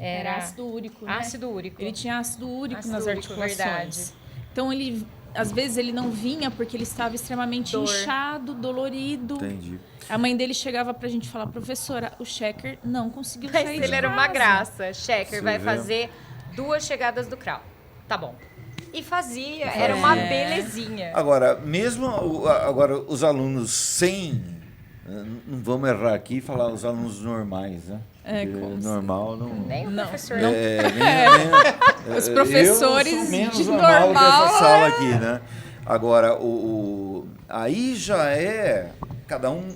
Era ácido úrico, né? Ácido úrico. Ele tinha ácido úrico Ácido nas úrico, articulações. verdade. Então, às vezes ele não vinha porque ele estava extremamente inchado, dolorido. Entendi. A mãe dele chegava pra gente falar, professora, o Checker não conseguiu Mas sair ele de era casa. uma graça. Checker Você vai vê? fazer 2 chegadas do crawl. Tá bom. E fazia, era uma belezinha. Agora, agora os alunos sem... Não vamos errar aqui e falar os alunos normais, né? Porque como normal não... Nem o Não. professor Os professores eu sou menos de normal normal, dessa sala aqui, né? Agora, aí já é cada um,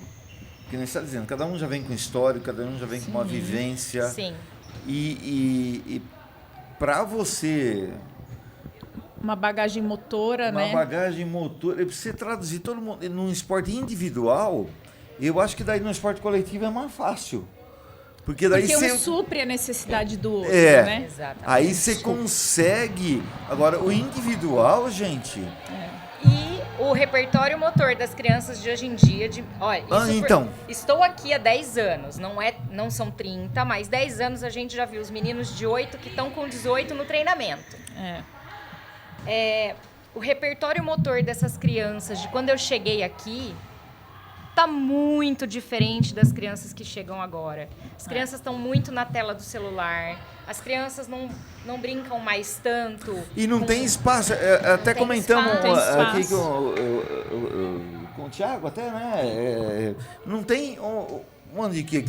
que nem você está dizendo, cada um já vem com história, cada um já vem com uma vivência. Sim. E para você... Uma bagagem motora, Uma né? bagagem motora, para você traduzir todo mundo num esporte individual, eu acho que daí no esporte coletivo é mais fácil. Porque daí Porque você... um supre a necessidade do outro, É. né? Exatamente. Aí você consegue... Agora, o individual, gente... E o repertório motor das crianças de hoje em dia, olha, então. Estou aqui há 10 anos, não são 30, mas 10 anos a gente já viu os meninos de 8 que estão com 18 no treinamento. O repertório motor dessas crianças, de quando eu cheguei aqui, tá muito diferente das crianças que chegam agora. As crianças estão muito na tela do celular, as crianças não brincam mais tanto. E não tem espaço, até tem comentamos espaço. aqui com o Thiago, até, né? Não tem onde que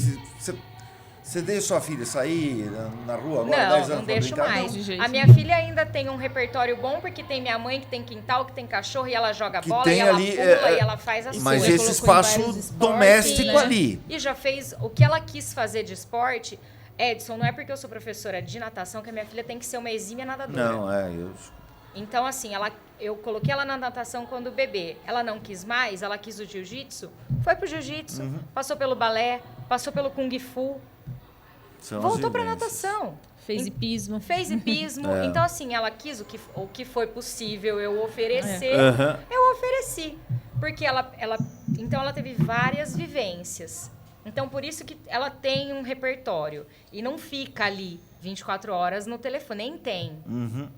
você deixa sua filha sair na rua agora, 10 anos Não pra deixo brincar? mais. de jeito A minha nenhum. filha ainda tem um repertório bom, porque tem minha mãe que tem quintal, que tem cachorro, e ela joga Que bola, tem e ela ali, pula, e ela faz as Mas coisas. esse colocou em espaço vários esportes, doméstico né? ali. E já fez o que ela quis fazer de esporte. Edson, não é porque eu sou professora de natação que a minha filha tem que ser uma exímia nadadora. Não, Então, assim, eu coloquei ela na natação quando bebê. Ela não quis mais, ela quis o jiu-jitsu, foi pro jiu-jitsu, passou pelo balé, passou pelo kung fu, são as voltou pra vivências. natação. Fez hipismo. Fez hipismo. É. Então, assim, ela quis o que foi possível eu oferecer, Aham. eu ofereci. Porque então ela teve várias vivências. Então, por isso que ela tem um repertório. E não fica ali 24 horas no telefone, nem tem.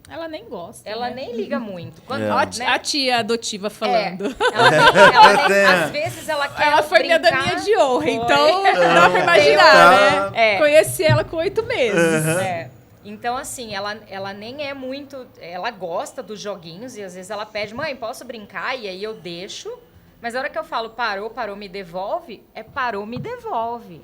Ela nem gosta. Ela né? nem liga muito. Quando, É. Ó, né? a tia adotiva falando. Às vezes ela quer Ela foi minha brincar. daminha de honra, Foi. então dá pra imaginar, Tá. né? É. Conheci ela com 8 meses. É. Então, assim, ela nem é muito... Ela gosta dos joguinhos e às vezes ela pede, mãe, posso brincar? E aí eu deixo. Mas a hora que eu falo parou, me devolve, parou, me devolve.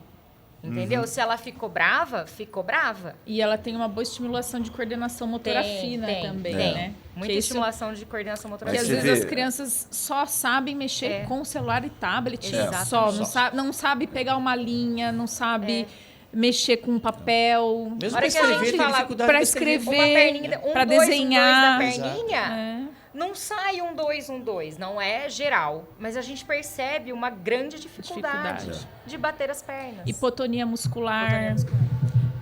Entendeu? Se ela ficou brava, ficou brava. E ela tem uma boa estimulação de coordenação motora fina também, tem. né? Muita Que isso- estimulação de coordenação motora Porque Mas às fina. você vezes vê- as crianças só sabem mexer com celular e tablet Exatamente. só. Não sabe pegar uma linha, não sabe mexer com papel. Mesmo Hora para que a escrever, gente tem fala dificuldade pra de escrever, Uma perninha, pra dois, desenhar. dois da perninha, É. não sai 1, 2, 1, 2. Não é geral. Mas a gente percebe uma grande dificuldade Dificuldade. de bater as pernas. Hipotonia muscular.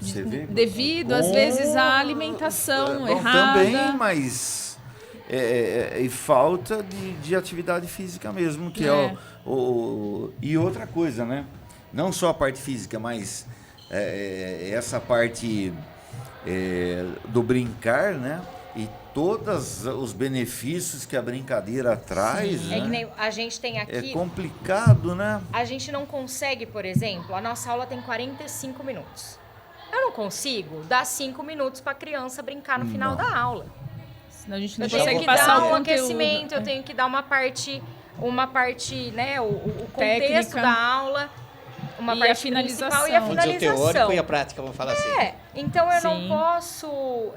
Você vê? Devido, às vezes, à alimentação Bom, errada. também, mas e falta de atividade física mesmo, que é e outra coisa, né? Não só a parte física, mas essa parte do brincar, né? E todos os benefícios que a brincadeira traz, É que né? nem a gente tem É aqui... complicado, né? A gente não consegue, por exemplo, a nossa aula tem 45 minutos. Eu não consigo dar 5 minutos para a criança brincar no final da aula. Senão a gente não Eu tenho consegue que passar dar o um conteúdo. aquecimento, eu tenho que dar uma parte, né, o contexto Técnica. da aula, uma E parte a finalização. principal e a Vamos dizer, o finalização. teórico e a prática, vamos falar assim. Então Sim.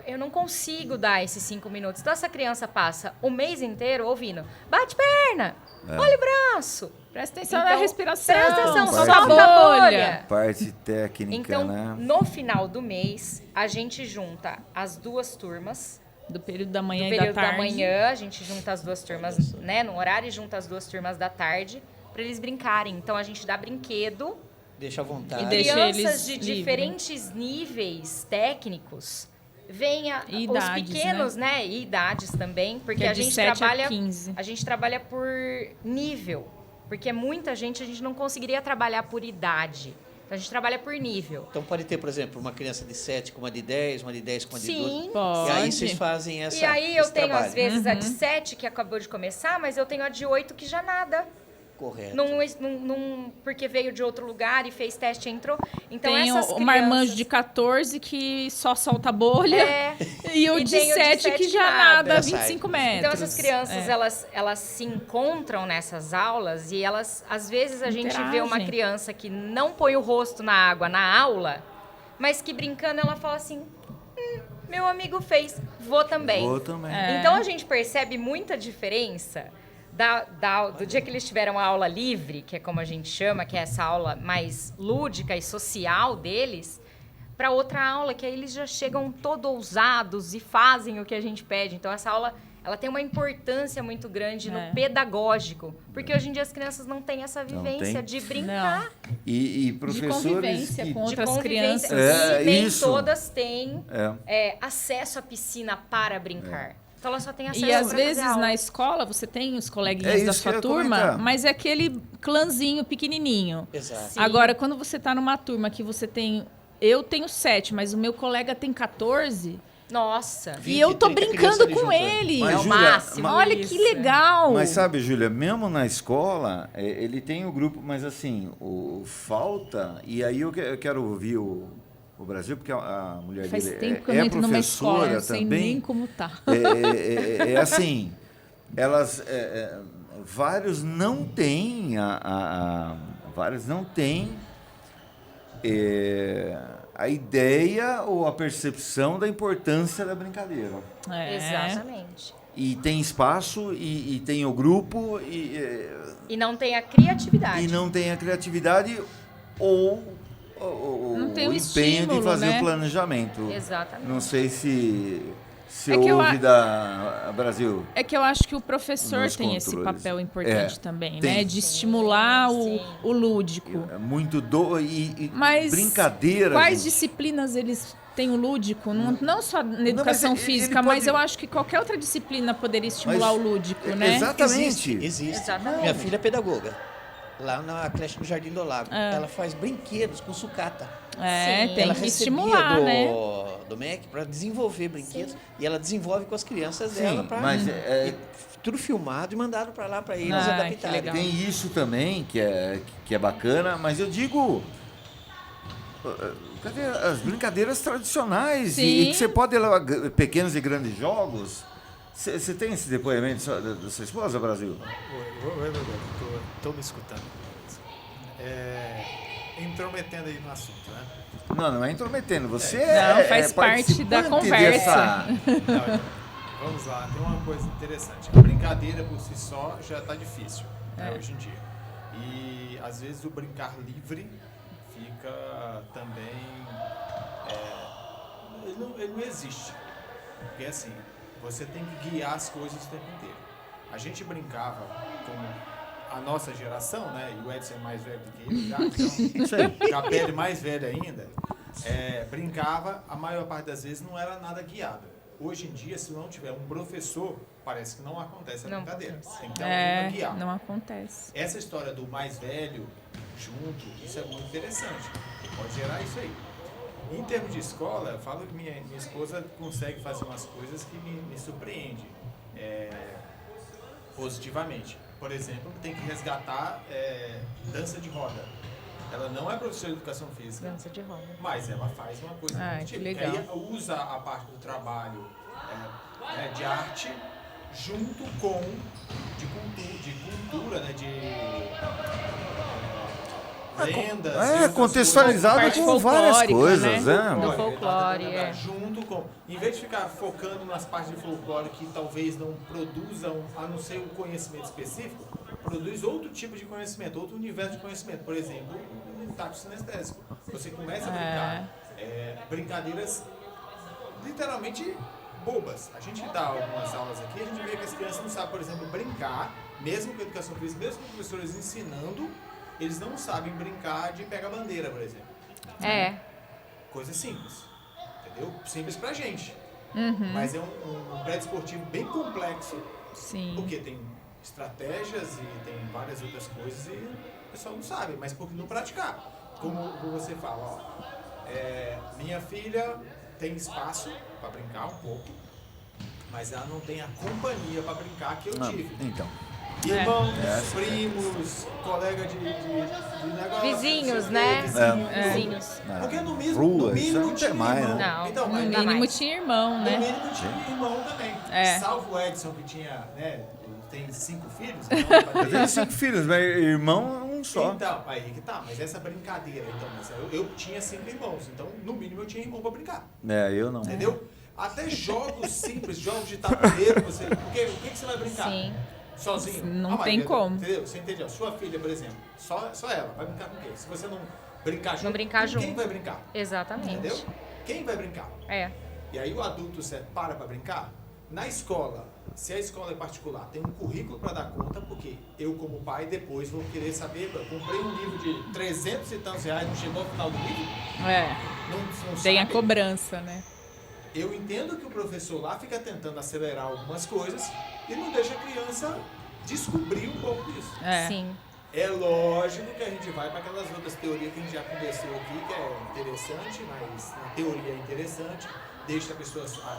eu não consigo dar esses 5 minutos. Então essa criança passa o mês inteiro ouvindo, bate perna, olha o braço. Presta atenção Então, na respiração. presta atenção, solta solta a a bolha. bolha. Parte técnica, Então, né? no final do mês, a gente junta as 2 turmas. Do período da manhã Do e período da da tarde. manhã, a gente junta as 2 turmas, né, no horário, e junta as 2 turmas da tarde para eles brincarem. Então, a gente dá brinquedo. Deixa à vontade. E deixa Crianças eles de livre. diferentes níveis técnicos. Venha E os idades, pequenos, né? E idades também, porque Que é a de gente 7 a trabalha 15. a gente trabalha por nível, porque muita gente a gente não conseguiria trabalhar por idade. Então a gente trabalha por nível. Então pode ter, por exemplo, uma criança de 7 com uma de 10, uma de 10 com uma de 12. Sim. Pode. E aí vocês fazem E aí eu esse tenho, trabalho. às vezes, a de 7 que acabou de começar, mas eu tenho a de 8 que já nada. Correto. Porque veio de outro lugar e fez teste e entrou. Então Tem essas o marmanjo crianças... de 14 que só solta bolha. É. E o E de tem o de 7 7 que já que nada. nada, Já 25 sai. metros. Então essas crianças, É. elas se encontram nessas aulas e elas, às vezes a gente vê uma Interagem. criança que não põe o rosto na água na aula, mas que brincando ela fala assim, meu amigo fez, vou também. Vou também. É. Então a gente percebe muita diferença do dia que eles tiveram a aula livre, que é como a gente chama, que é essa aula mais lúdica e social deles, para outra aula, que aí eles já chegam todo ousados e fazem o que a gente pede. Então essa aula, ela tem uma importância muito grande no pedagógico, porque hoje em dia as crianças não têm essa vivência tem. de brincar, E De professores convivência que... com de outras convivência. crianças. E nem isso. todas têm É. acesso à piscina para brincar. Então ela só tem acesso E às pra fazer vezes aula. na escola você tem os É coleguinhas da isso que eu sua ia turma, comentar. mas é aquele clãzinho pequenininho. Exato. Sim. Agora, quando você tá numa turma que você tem... Eu tenho 7, mas o meu colega tem 14... Nossa. 20, e eu tô 30 brincando crianças com ali junto, ele. Mas, É o Júlia, máximo. Olha isso. que legal. Mas sabe, Júlia, mesmo na escola, ele tem o grupo, mas assim, falta, e aí eu quero ouvir o Brasil, porque a mulher Faz dele tempo que eu não entro numa escola, professora não sei também. nem como tá. É assim, elas, vários não têm, vários não têm a ideia ou a percepção da importância da brincadeira. É. Exatamente. E tem espaço, e tem o grupo, E não tem a criatividade. e não tem a criatividade ou Não tem o o empenho estímulo, de fazer né? o planejamento. Exatamente. Não sei se É que eu houve da Brasil. É que eu acho que o professor Nos tem esse controles. papel importante É, também, tem. né? De estimular Sim. o lúdico. É muito e Mas brincadeira. quais gente. disciplinas eles têm o lúdico? Não só na educação ele física, pode- mas eu acho que qualquer outra disciplina poderia estimular Mas- o lúdico, né? Exatamente. Existe. Exatamente. Minha filha é pedagoga. Lá na creche do Jardim do Lago. É. Ela faz brinquedos com sucata. É, Sim. tem Ela que recebia estimular, né? do MEC para desenvolver brinquedos. E ela desenvolve com as crianças dela. Sim, Pra, mas e tudo filmado e mandado para lá para eles Ah, que adaptarem. legal. tem isso também, que é bacana, mas eu digo... Cadê as brincadeiras tradicionais? Sim. E que você pode levar pequenos e grandes jogos. Você tem esse depoimento da sua esposa, Brasil? Oi, estou me escutando. Intrometendo aí no assunto, né? Não é intrometendo. Você Não, faz parte da participante conversa. Não, então, vamos lá, tem uma coisa interessante. A brincadeira por si só já está difícil né, hoje em dia. E às vezes o brincar livre fica também. Ele não existe. Porque assim, você tem que guiar as coisas o tempo inteiro. A gente brincava com a nossa geração, né? E o Edson é mais velho do que ele já, então, já pele mais velha ainda. Brincava, a maior parte das vezes não era nada guiado. Hoje em dia, se não tiver um professor, parece que não acontece a Não brincadeira. acontece. Tem que ter alguém para guiar. Não acontece. Essa história do mais velho junto, isso é muito interessante. Pode gerar isso aí. Em termos de escola, eu falo que minha esposa consegue fazer umas coisas que me surpreende positivamente. Por exemplo, tem que resgatar dança de roda. Ela não é professora de educação física, Dança de roda. mas ela faz uma coisa Ah, muito que típica. legal. Aí usa a parte do trabalho de arte junto com de cultura, né, de lendas. e outras contextualizado Parte com várias folclórica, coisas, né? né? Do folclore, é. Junto com, em vez de ficar focando nas partes de folclore que talvez não produzam, a não ser um conhecimento específico, produz outro tipo de conhecimento, outro universo de conhecimento. Por exemplo, um tátil sinestésico. Você começa a brincar brincadeiras literalmente bobas. A gente dá algumas aulas aqui, a gente vê que as crianças não sabem, por exemplo, brincar, mesmo com a educação física, mesmo com professores ensinando, eles não sabem brincar de pega-bandeira, por exemplo. Coisa simples, entendeu? Simples pra gente. Mas é um prédio esportivo bem complexo, Sim. porque tem estratégias e tem várias outras coisas e o pessoal não sabe, mas por que não praticar? como você fala, ó, minha filha tem espaço para brincar um pouco, mas ela não tem a companhia para brincar que eu tive. Então. Irmãos, primos, colega de negócio. Vizinhos, não sei o né? quê, vizinho, Vizinhos. Porque no Rua, isso mínimo não tem tinha mais, irmão. né? Não. Então, No mas mínimo mais. tinha irmão, no né? mínimo tinha irmão também. É. Salvo o Edson, que tinha, né, tem 5 filhos. Eu tenho 5 filhos, mas irmão é um só. Então, aí que tá, mas essa brincadeira, então, mas eu tinha 5 irmãos, então no mínimo eu tinha irmão pra brincar, Eu não. entendeu? Até jogos simples, jogos de tabuleiro, porque o que você vai brincar? Sim. Sozinho? Não A tem maioria, como. Entendeu? Você entendeu? Sua filha, por exemplo, só ela, vai brincar com quem? Se você não brincar junto, brincar com junto. quem vai brincar? Exatamente. Entendeu? Quem vai brincar? É. E aí o adulto para brincar. Na escola, se a escola é particular, tem um currículo para dar conta, porque eu como pai depois vou querer saber, eu comprei um livro de 300 e tantos reais, não chegou ao final do livro? Não Tem a sabe? cobrança, né? Eu entendo que o professor lá fica tentando acelerar algumas coisas e não deixa a criança descobrir um pouco disso. Sim. É lógico que a gente vai para aquelas outras teorias que a gente já conversou aqui, que é interessante, mas na teoria é interessante, deixa a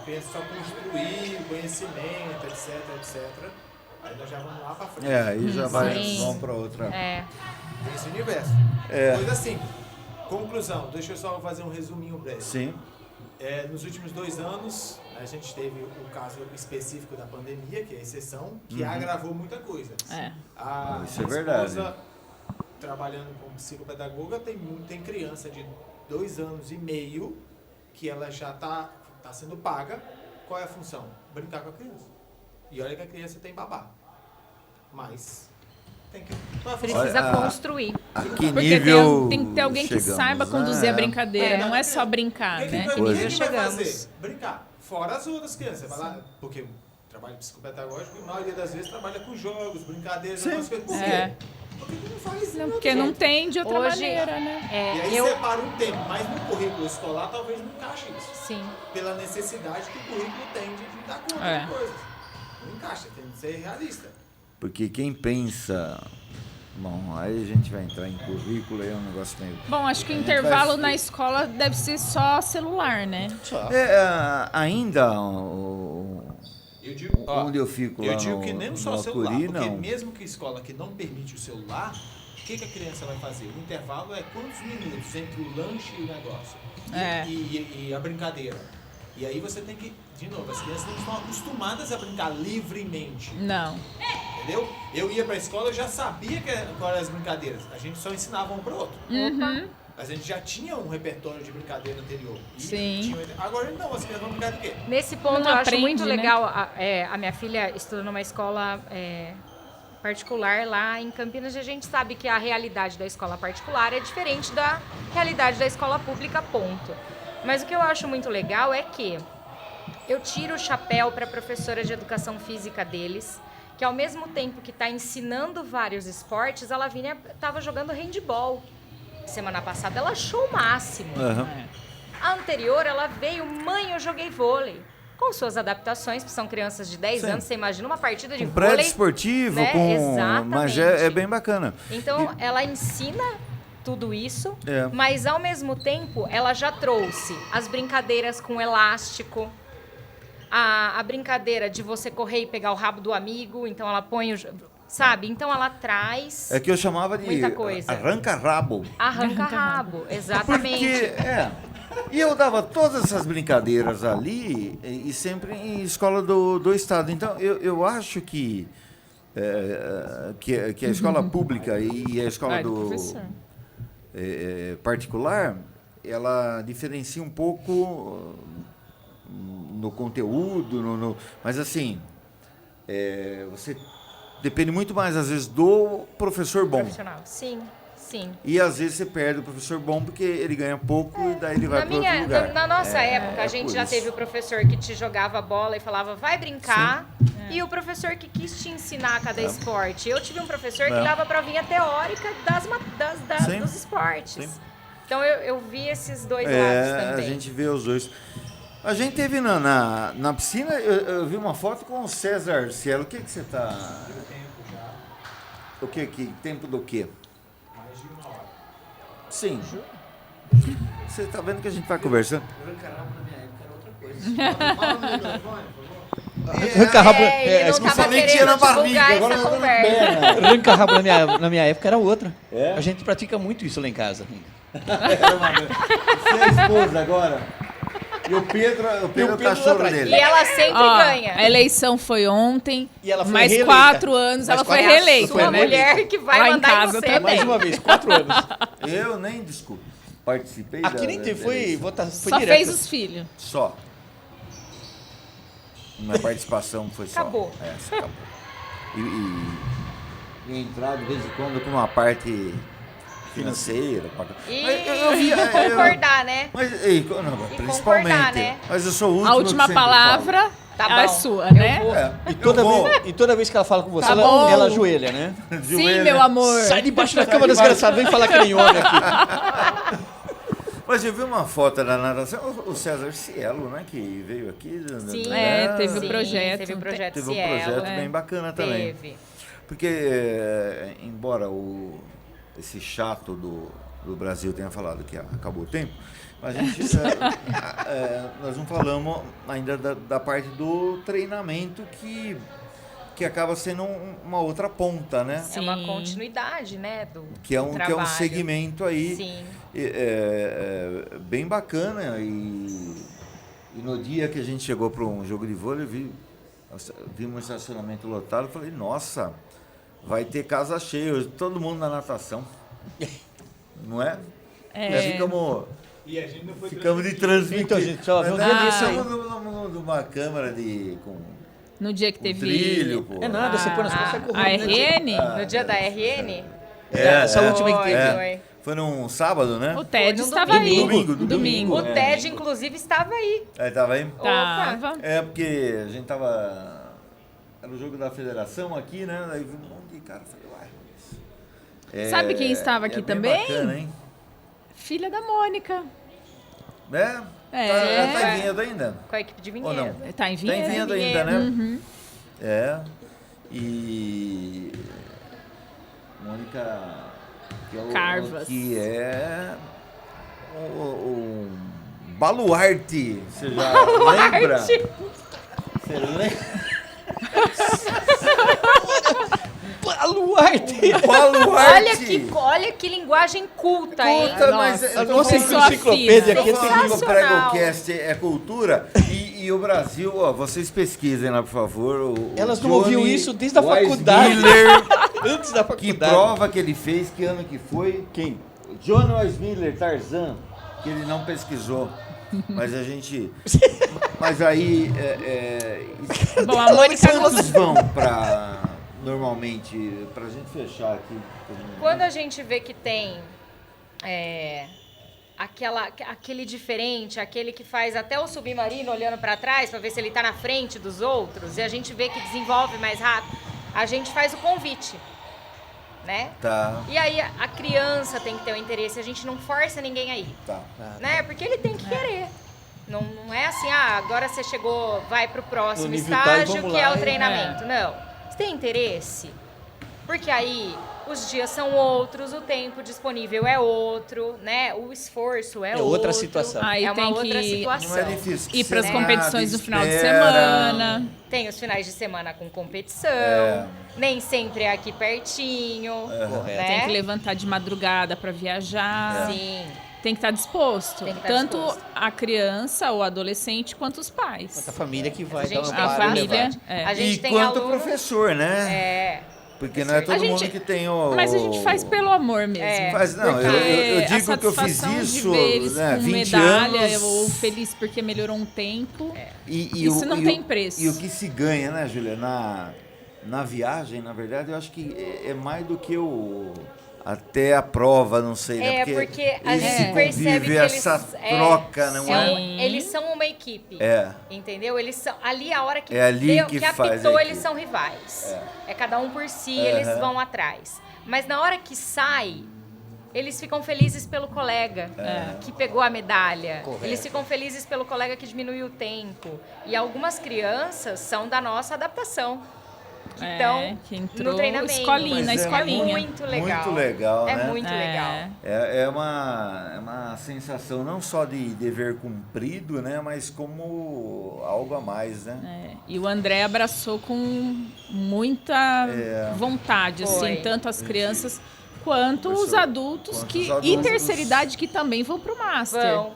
criança só construir conhecimento, etc, etc. Aí nós já vamos lá para frente. Aí já Sim. vamos para outra. Esse universo. Coisa simples. Conclusão, deixa eu só fazer um resuminho breve. Sim. Nos últimos 2 anos, a gente teve o caso específico da pandemia, que é a exceção, que agravou muita coisa. Isso é Minha verdade. esposa, trabalhando como psicopedagoga, tem criança de 2 anos e meio que ela já está sendo paga. Qual é a função? Brincar com a criança. E olha que a criança tem babá. Mas tem que... Qual é a função? Precisa Olha, construir. A que Porque nível tem que ter alguém que chegamos, saiba conduzir a brincadeira, É. não é só brincar, O que né? vai- Coisa. o que vai Chegamos. fazer? Brincar. Fora as outras crianças. Você vai lá, porque o trabalho psicopedagógico, a maioria das vezes, trabalha com jogos, brincadeiras, algumas coisas. Por quê? É. Por que não faz isso? Porque não tem de outra Hoje- maneira, né? E aí eu... separa um tempo, mas no currículo escolar talvez não encaixe isso. Sim. Pela necessidade que o currículo tem de dar conta É. de coisas. Não encaixa, tem que ser realista. Porque quem pensa... Bom, aí a gente vai entrar em currículo, aí é um negócio meio... Bom, acho que o A gente intervalo vai- na escola deve ser só celular, né? Ainda Eu digo, onde eu fico lá digo no, que nem no só celular, Acuri, porque não. mesmo que escola que não permite o celular, o que a criança vai fazer? O intervalo é quantos minutos entre o lanche e o negócio? E a brincadeira. E aí você tem que, de novo, as crianças não estão acostumadas a brincar livremente. Não. Entendeu? Eu ia pra escola, eu já sabia quais eram as brincadeiras. A gente só ensinava um pro outro. Uhum. Mas a gente já tinha um repertório de brincadeira anterior. E Sim. Agora não, as crianças vão brincar de quê? Nesse ponto, Não eu acho aprende, muito né? legal. A minha filha estuda numa escola particular lá em Campinas e a gente sabe que a realidade da escola particular é diferente da realidade da escola pública, ponto. Mas o que eu acho muito legal é que eu tiro o chapéu para a professora de educação física deles, que ao mesmo tempo que está ensinando vários esportes, a Lavínia estava jogando handball. Semana passada ela achou o máximo. Aham. A anterior, ela veio, mãe, eu joguei vôlei. Com suas adaptações, que são crianças de 10 Sim. anos, você imagina uma partida de Com vôlei. prédio esportivo, né? mas Exatamente. é bem bacana. Então, ela ensina tudo isso, É. mas ao mesmo tempo, ela já trouxe as brincadeiras com elástico, a brincadeira de você correr e pegar o rabo do amigo, então ela põe o... Sabe? Então, ela traz É que eu chamava de muita coisa. arranca-rabo. Arranca-rabo, exatamente. Porque, e eu dava todas essas brincadeiras ali e sempre em escola do estado. Então, eu acho que a escola pública e a escola Vai do do professor. particular, ela diferencia um pouco no conteúdo, mas assim, você depende muito mais, às vezes, do professor bom. Profissional. Sim, sim. E às vezes você perde o professor bom porque ele ganha pouco e daí ele vai para outro lugar. Na nossa época, a gente por já isso. teve o professor que te jogava bola e falava, vai brincar. E o professor que quis te ensinar cada esporte. Eu tive um professor que dava provinha teórica Sim. dos esportes. Sim. Então eu vi esses dois lados A também. gente vê os dois. A gente teve na piscina, eu vi uma foto com o César Cielo. O que você tá... O que? Tempo do quê? Mais de 1 hora. Sim. Você tá vendo que a gente vai conversando? Rancarrabo na minha época era outra coisa. Fala no microfone, por favor. Arranca-rabo. Ele não tava nem querendo tira a barriga, divulgar agora essa eu tô no conversa. Arranca-rabo na minha época era outra. É? A gente pratica muito isso lá em casa. Você é a esposa agora. E o Pedro é o Pedro cachorro atrás. dele. E ela sempre Ó, ganha. a eleição foi ontem, E ela foi mais reeleita. 4 anos ela Mais foi 4 reeleita. Sua foi mulher que vai Lá em mandar casa em você. também. Mais uma vez, 4 anos. Eu nem, desculpa, participei Aqui nem teve, foi eleição. votação, foi Só direto. fez os filhos. Só. Minha participação foi só. Acabou. Essa acabou. E entrar de vez em quando com uma parte financeira. E Mas concordar, né? Mas, não, E principalmente. concordar, né? Mas eu sou o último A que última sempre palavra Tá é bom. sua, Eu né? vou. falo. É, E toda vez que ela fala com você, Tá bom. ela ajoelha, né? Sim, meu amor. Sai debaixo da cama, desgraçado. Vem falar que nem homem aqui. Mas eu vi uma foto da natação, o César Cielo, né? Que veio aqui. Sim. É, teve o Sim, projeto. Teve o projeto Teve um Cielo. projeto é. bem bacana também. Teve. Porque, embora esse chato do Brasil tenha falado que acabou o tempo, a gente, nós não falamos ainda da parte do treinamento que acaba sendo uma outra ponta, né? É uma Sim. continuidade, né? Que é um trabalho. segmento aí Sim. bem bacana. E no dia que a gente chegou para um jogo de vôlei, vi um estacionamento lotado e falei, nossa, vai ter casa cheia, todo mundo na natação. Não é? É. E a gente não foi Ficamos de transmitir. Então, gente, só Mas vamos nós ver isso aí. estamos numa câmera com No dia que um teve trilho, pô. É nada, você põe nas costas e a correndo. RN, No dia da RN? Essa última que Foi, teve. foi. Foi num sábado, né? o Ted Foi no estava aí. domingo. O TED, inclusive, estava aí. Tava aí? Tava. É, porque a gente tava... Era o jogo da federação aqui, né? Daí vi um monte de cara. Falei, uai... Sabe quem estava aqui bem também? Bacana, hein? Filha da Mônica. Né? É. Tá em Vinhedo ainda? Com a equipe de Ou não? Vinhedo. Tá em Tá em Vinhedo. Vinhedo ainda, né? Uhum. É. E... Mônica... Carvas. Que é... O baluarte. Você já lembra? Você lembra? Baluarte! Baluarte! Olha que linguagem culta, hein? Culta, mas A nossa Pessoa enciclopédia eu aqui tô tem falando que o Sensacional. PregoCast é cultura e o Brasil, ó, vocês pesquisem lá, por favor. Elas não Johnny ouviam isso desde a Weissmiller, faculdade. Antes da Que faculdade. prova que ele fez, que ano que foi? Quem? Johnny Weissmiller, Tarzan, que ele não pesquisou. Mas a gente... Mas aí... Bom, a Mônica Quantos vão pra... Normalmente, pra gente fechar aqui? Quando a gente vê que tem aquele diferente, aquele que faz até o submarino olhando para trás para ver se ele tá na frente dos outros, e a gente vê que desenvolve mais rápido, a gente faz o convite, né? Tá, E aí a criança tem que ter o interesse, a gente não força ninguém aí, tá. né? Porque ele tem que querer. Não é assim, agora você chegou, vai pro próximo No nível tal, estágio, vamos que é lá, o treinamento. Não. Você tem interesse? Porque aí os dias são outros, o tempo disponível é outro, né? O esforço é É outro. outra situação. Aí é uma tem outra que situação. Não é difícil. ir para as Você competições nada, no final de espera. semana. Tem os finais de semana com competição, É. nem sempre é aqui pertinho, Correto. né? Tem que levantar de madrugada para viajar. Sim. Tem que estar disposto. Tem que estar Tanto disposto. a criança ou adolescente quanto os pais. Quanto a família que vai A gente dar tem uma A para família. levar. É. A gente E tem quanto aluno- professor, né? É. Porque não é todo A gente- mundo que tem o... Mas a gente faz pelo amor mesmo. É. Não, Porque eu a digo que eu fiz satisfação isso, de ver eles né, com 20 medalha anos. ou feliz porque melhorou um tempo. E Isso não tem preço. E o que se ganha, né, Júlia? Na viagem, na verdade, eu acho que é mais do que até a prova, não sei, né? Porque a esse gente percebe que convívio, eles... essa troca, não é? Sim. Eles são uma equipe. É. Entendeu? Eles são... Ali, a hora que, É ali que faz apitou, a eles equipe. são rivais. É cada um por si, eles Aham. vão atrás. Mas na hora que sai, eles ficam felizes pelo colega que pegou a medalha. Correto. Eles ficam felizes pelo colega que diminuiu o tempo. E algumas crianças são da nossa adaptação. que estão que entrou no treinamento. escolinha, na Mas é escolinha. Muito legal. Muito legal, É né? muito legal. É uma sensação não só de dever cumprido, né? Mas como algo a mais, né? E o André abraçou com muita vontade, Foi. assim, tanto as crianças quanto os Professor, adultos quanto que os adultos. e terceira idade que também vão pro Master. Vão.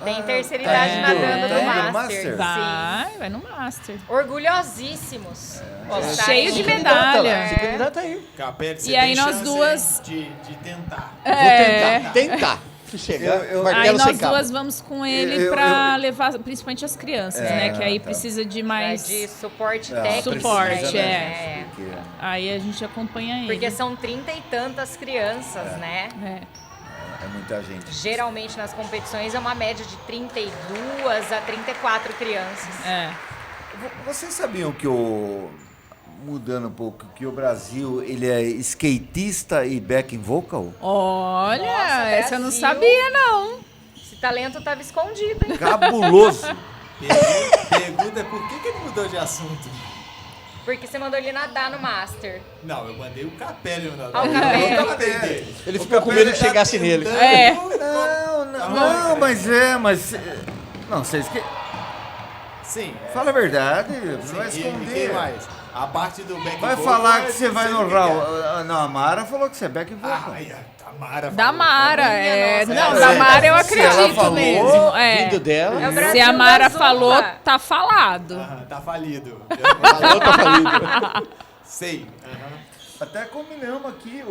Tem terceira tá idade indo- nadando tá no indo no Master. Master? Sim. Vai no Master. Orgulhosíssimos. de estarem- Cheio de Se candidata lá, medalha. se candidata aí. Capelli, você E aí tem nós chance duas- de tentar. Vou tentar. Tentar. Se chegar, Eu- Aí martelo sem nós cabo. duas vamos com ele Eu- pra levar, principalmente as crianças, né? Que aí tá. precisa de É, mais... de suporte Ah, técnico. Suporte, precisa, né? Porque Aí a gente acompanha ele. Porque são 30 e tantas crianças, né? É. é muita gente. Geralmente nas competições é uma média de 32 a 34 crianças. É. Vocês sabiam que mudando um pouco, que o Brasil, ele é skatista e backing vocal? Olha, Nossa, essa eu não Brasil. sabia, não. Esse talento tava escondido, hein? Cabuloso! Pergunta é por que ele mudou de assunto? Porque você mandou ele nadar no Master. Não, eu mandei o Capelli mandar. Ah, o Capelli. Eu mandei dele. Ele ficou com medo que chegasse nele. É. Não, mas não, vocês que... Sim. Fala a verdade, Sim, não vai e esconder. quem mais? A parte do back Vai vocal falar é que você vai sei no o que Raul. é. Não, a Mara falou que você é back vocal. Ai, a Mara Da falou. Mara, Minha nossa, Não, é, da Mara eu se ela acredito falou, mesmo. Vindo dela. É o Se Brasil a Mara da Zumba. falou, tá falado. Aham, tá falido. Falou, tá falido. Sei. Aham. Até combinamos aqui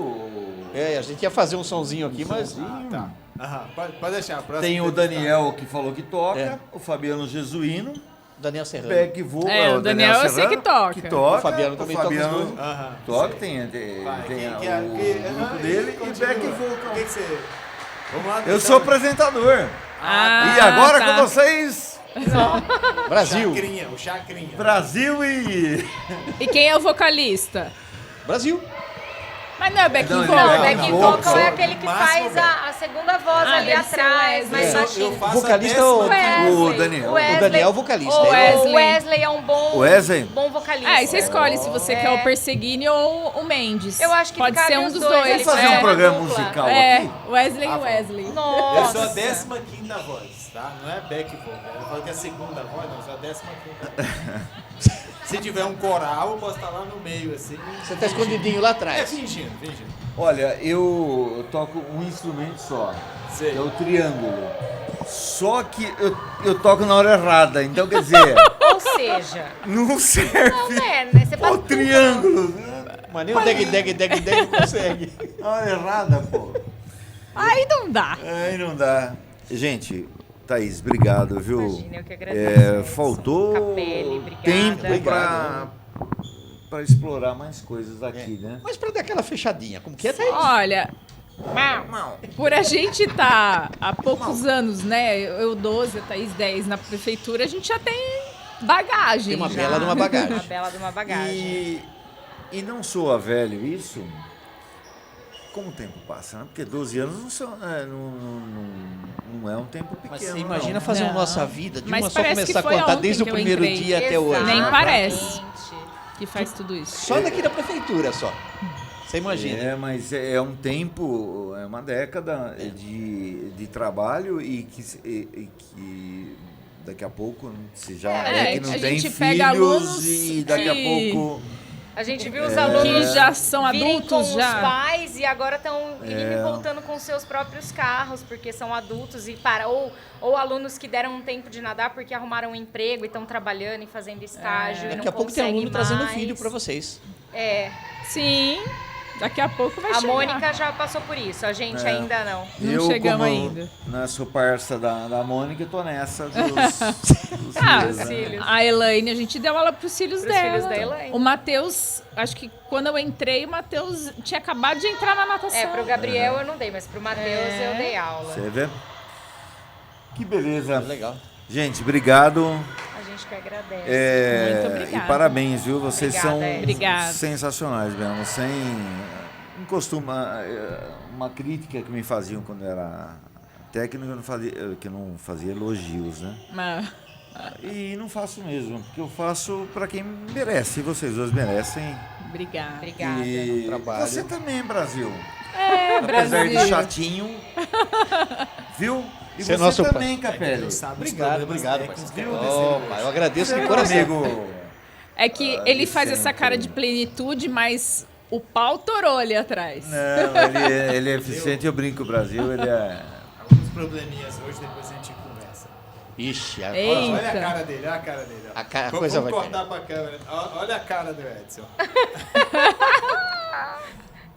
É, a gente ia fazer um sonzinho aqui, mas... Tá. Aham, pode deixar. próximo Tem o entrevistado. Daniel que falou que toca, É. o Fabiano Jesuíno, Daniel Serrano. back vocal. É, o Daniel eu sei Serrano, que toca. Que toca. O Fabiano também toca os dois. Aham. Toca, sei. tem Vai, o aham, grupo dele e continua. back O vocal. que você... Vamos lá. Eu sou apresentador. Ah, E agora tá. com vocês, Brasil. Chacrinha, o Chacrinha. Brasil e... E quem é o vocalista? Brasil. Mas não é backing Não, vocal. Não, Não, o back não, vocal não. é aquele que Máximo, faz a segunda voz Ah, ali deve ser o atrás, Wesley. mais É. baixinho. Eu faço Vocalista a ou- décima- O Daniel. O Daniel é o vocalista. O ele é- O Wesley é um bom, Wesley? bom vocalista. Ah, e você escolhe se você quer o Perseguini ou o Mendes. Eu acho que pode cabe ser um os dos dois, dois. ele Vamos fazer É. um programa Dupla. musical É, aqui? Wesley e Wesley. Eu Nossa. sou a 15ª voz, tá? Não é back vocal. Eu falo que é a segunda voz, não, eu sou a 15ª. Se tiver um coral, eu posso estar lá no meio, assim. Você tá escondidinho lá É, atrás. fingindo. Olha, eu toco um instrumento só, Sei. que é o triângulo. Só que eu toco na hora errada, então quer dizer, Ou seja, não serve não é, né? Você o faz triângulo. Mas nem o deg consegue. Na hora errada, pô. Aí não dá. Aí não dá. Gente, Thaís, obrigado, viu? Imagina, eu que agradeço. Faltou Capelli, obrigada. tempo para explorar mais coisas aqui, né? Mas pra dar aquela fechadinha, como que é, Thaís? Olha, por a gente estar há poucos anos, né? Eu 12, a Thaís 10 na prefeitura, a gente já tem bagagem. Tem uma já. bela de uma Uma bagagem. bela de uma bagagem. E não soa velho isso? Como o tempo passa, né? Porque 12 anos não é um tempo pequeno. Mas você imagina não. fazer a Não. nossa vida de Mas uma só parece começar a que foi contar ontem desde o que eu primeiro entrei. dia até hoje. Nem Exatamente. parece. Que faz tudo isso. Só daqui da prefeitura, só. Você imagina. É, mas é um tempo, é uma década de trabalho e que daqui a pouco, se já que não a tem gente filhos pega alunos e daqui a que- pouco... A gente viu os alunos Que já são virem adultos com já. os pais e agora estão indo e voltando com seus próprios carros, porque são adultos e ou alunos que deram um tempo de nadar porque arrumaram um emprego e estão trabalhando e fazendo estágio. E Daqui não a pouco tem conseguem aluno trazendo mais. filho pra vocês. É. Sim, daqui a pouco vai A chegar. Mônica já passou por isso, a gente ainda não. Não eu, chegamos como ainda. Não sou parça da Mônica, eu tô nessa dos Ah, filhos, né? filhos. A Elaine, a gente deu aula pros filhos Pros dela. filhos da Elaine. O Matheus, acho que quando eu entrei, o Matheus tinha acabado de entrar na natação. É, pro Gabriel eu não dei, mas pro Matheus eu dei aula. Você vê? Que beleza. Legal. Gente, obrigado. A gente que agradece. Muito obrigada. E parabéns, viu? Vocês Obrigada, são Ed. Obrigada. sensacionais mesmo. Não costuma. Uma crítica que me faziam quando eu era técnico, que eu não fazia elogios, né? Mas- E não faço mesmo, porque eu faço para quem merece. E vocês dois merecem. Obrigada. Obrigada. E trabalho. você também, Brasil. Brasil. Apesar de chatinho. Viu? E Você é você nosso também, Capelli. Não sabe os Obrigado, problemas obrigado, técnicos que parceiro. aconteceram Opa, hoje. eu agradeço Você de é coração. amigo. É que ele faz essa cara de plenitude, mas o pau torou ali atrás. Não, ele é eficiente, eu brinco, o Brasil, ele é... Alguns probleminhas hoje, depois a gente conversa. Ixi, Ei. Olha a Eita. cara dele, olha a cara dele. ó. A coisa Vamos vai cortar pra câmera. Olha a cara do Edson.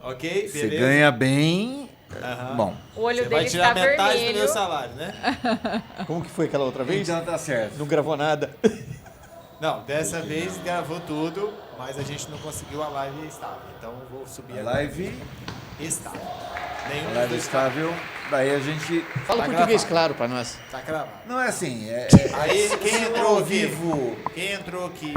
Ok? Você Beleza? ganha bem. Aham. Bom, O olho Você vai dele tirar está metade do vermelho. meu salário, né? como que foi aquela outra vez? então tá certo. Não gravou nada. Não, dessa vez gravou tudo, mas a gente não conseguiu a live estável. Então vou subir A a live, estável. Nenhum a dos live dois estável, daí a gente... Fala Tá português gravado. claro pra nós. tá cravado. Não é assim, Aí quem entrou ao aqui, vivo... quem entrou aqui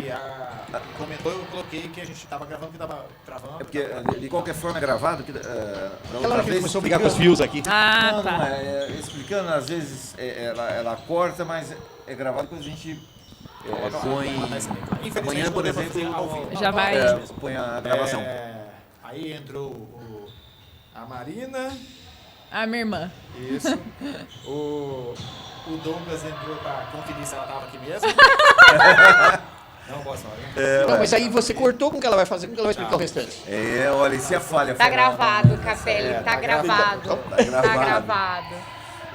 comentou, eu coloquei que a gente tava gravando, que tava travando. É porque, de qualquer forma, é gravado. Que, da Aquela outra hora que ele vez, começou a brigar com os fios aqui. Ah, Não, tá. não é. Explicando, às vezes ela corta, mas é gravado, depois a gente põe... Infelizmente, Amanhã, por podemos exemplo, fazer ao vivo. Já vai. põe a gravação. Aí entrou a Marina, A minha irmã. isso. o Douglas entrou pra conferir se ela tava aqui mesmo. Não, boa sorte. Não, mas aí você cortou, como que ela vai fazer? Como que ela vai explicar o restante? Olha, e se a falha Tá for lá, gravado, né? Capelli. Tá tá gravado. Tá gravado. Tá gravado.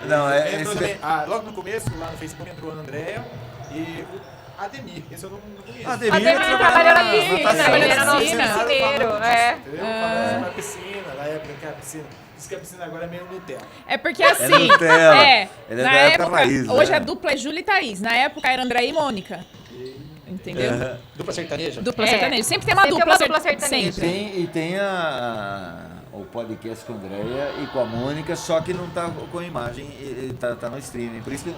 Não, Entrou também, logo no começo, lá no Facebook, entrou a Andréia e o Ademir. Esse eu não conheço. Ademir Ademir trabalhou na Natação. piscina, ele era nosso piscina. piscineiro. É. Entendeu? Falando sobre a piscina, na época que a piscina. Diz que a piscina agora é meio Nutella. É porque assim. Nutella. É. Ele é Na da época época. raiz, Hoje né? a dupla é Júlia e Thaís. Na época era André e Mônica. Entendeu? Dupla sertaneja? Dupla É. sertaneja. Sempre tem uma Sempre dupla, tem uma dupla sertaneja. Sempre. E tem o podcast com a Andréia e com a Mônica, só que não tá com a imagem, tá no streaming. Por isso que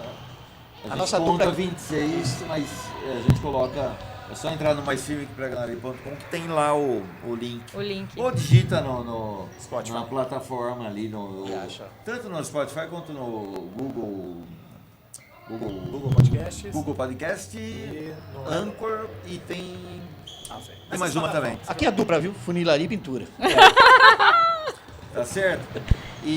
a gente nossa conta dupla- 26, mas a gente coloca... É só entrar no maisfilme.com que tem lá o link. O link. Ou digita no Spotify. na plataforma ali, E acha. tanto no Spotify quanto no Google Podcast. Google Podcast, E no- Anchor e tem sei. tem mais uma também. Aqui é a dupla, viu? Funilaria e pintura. Tá certo?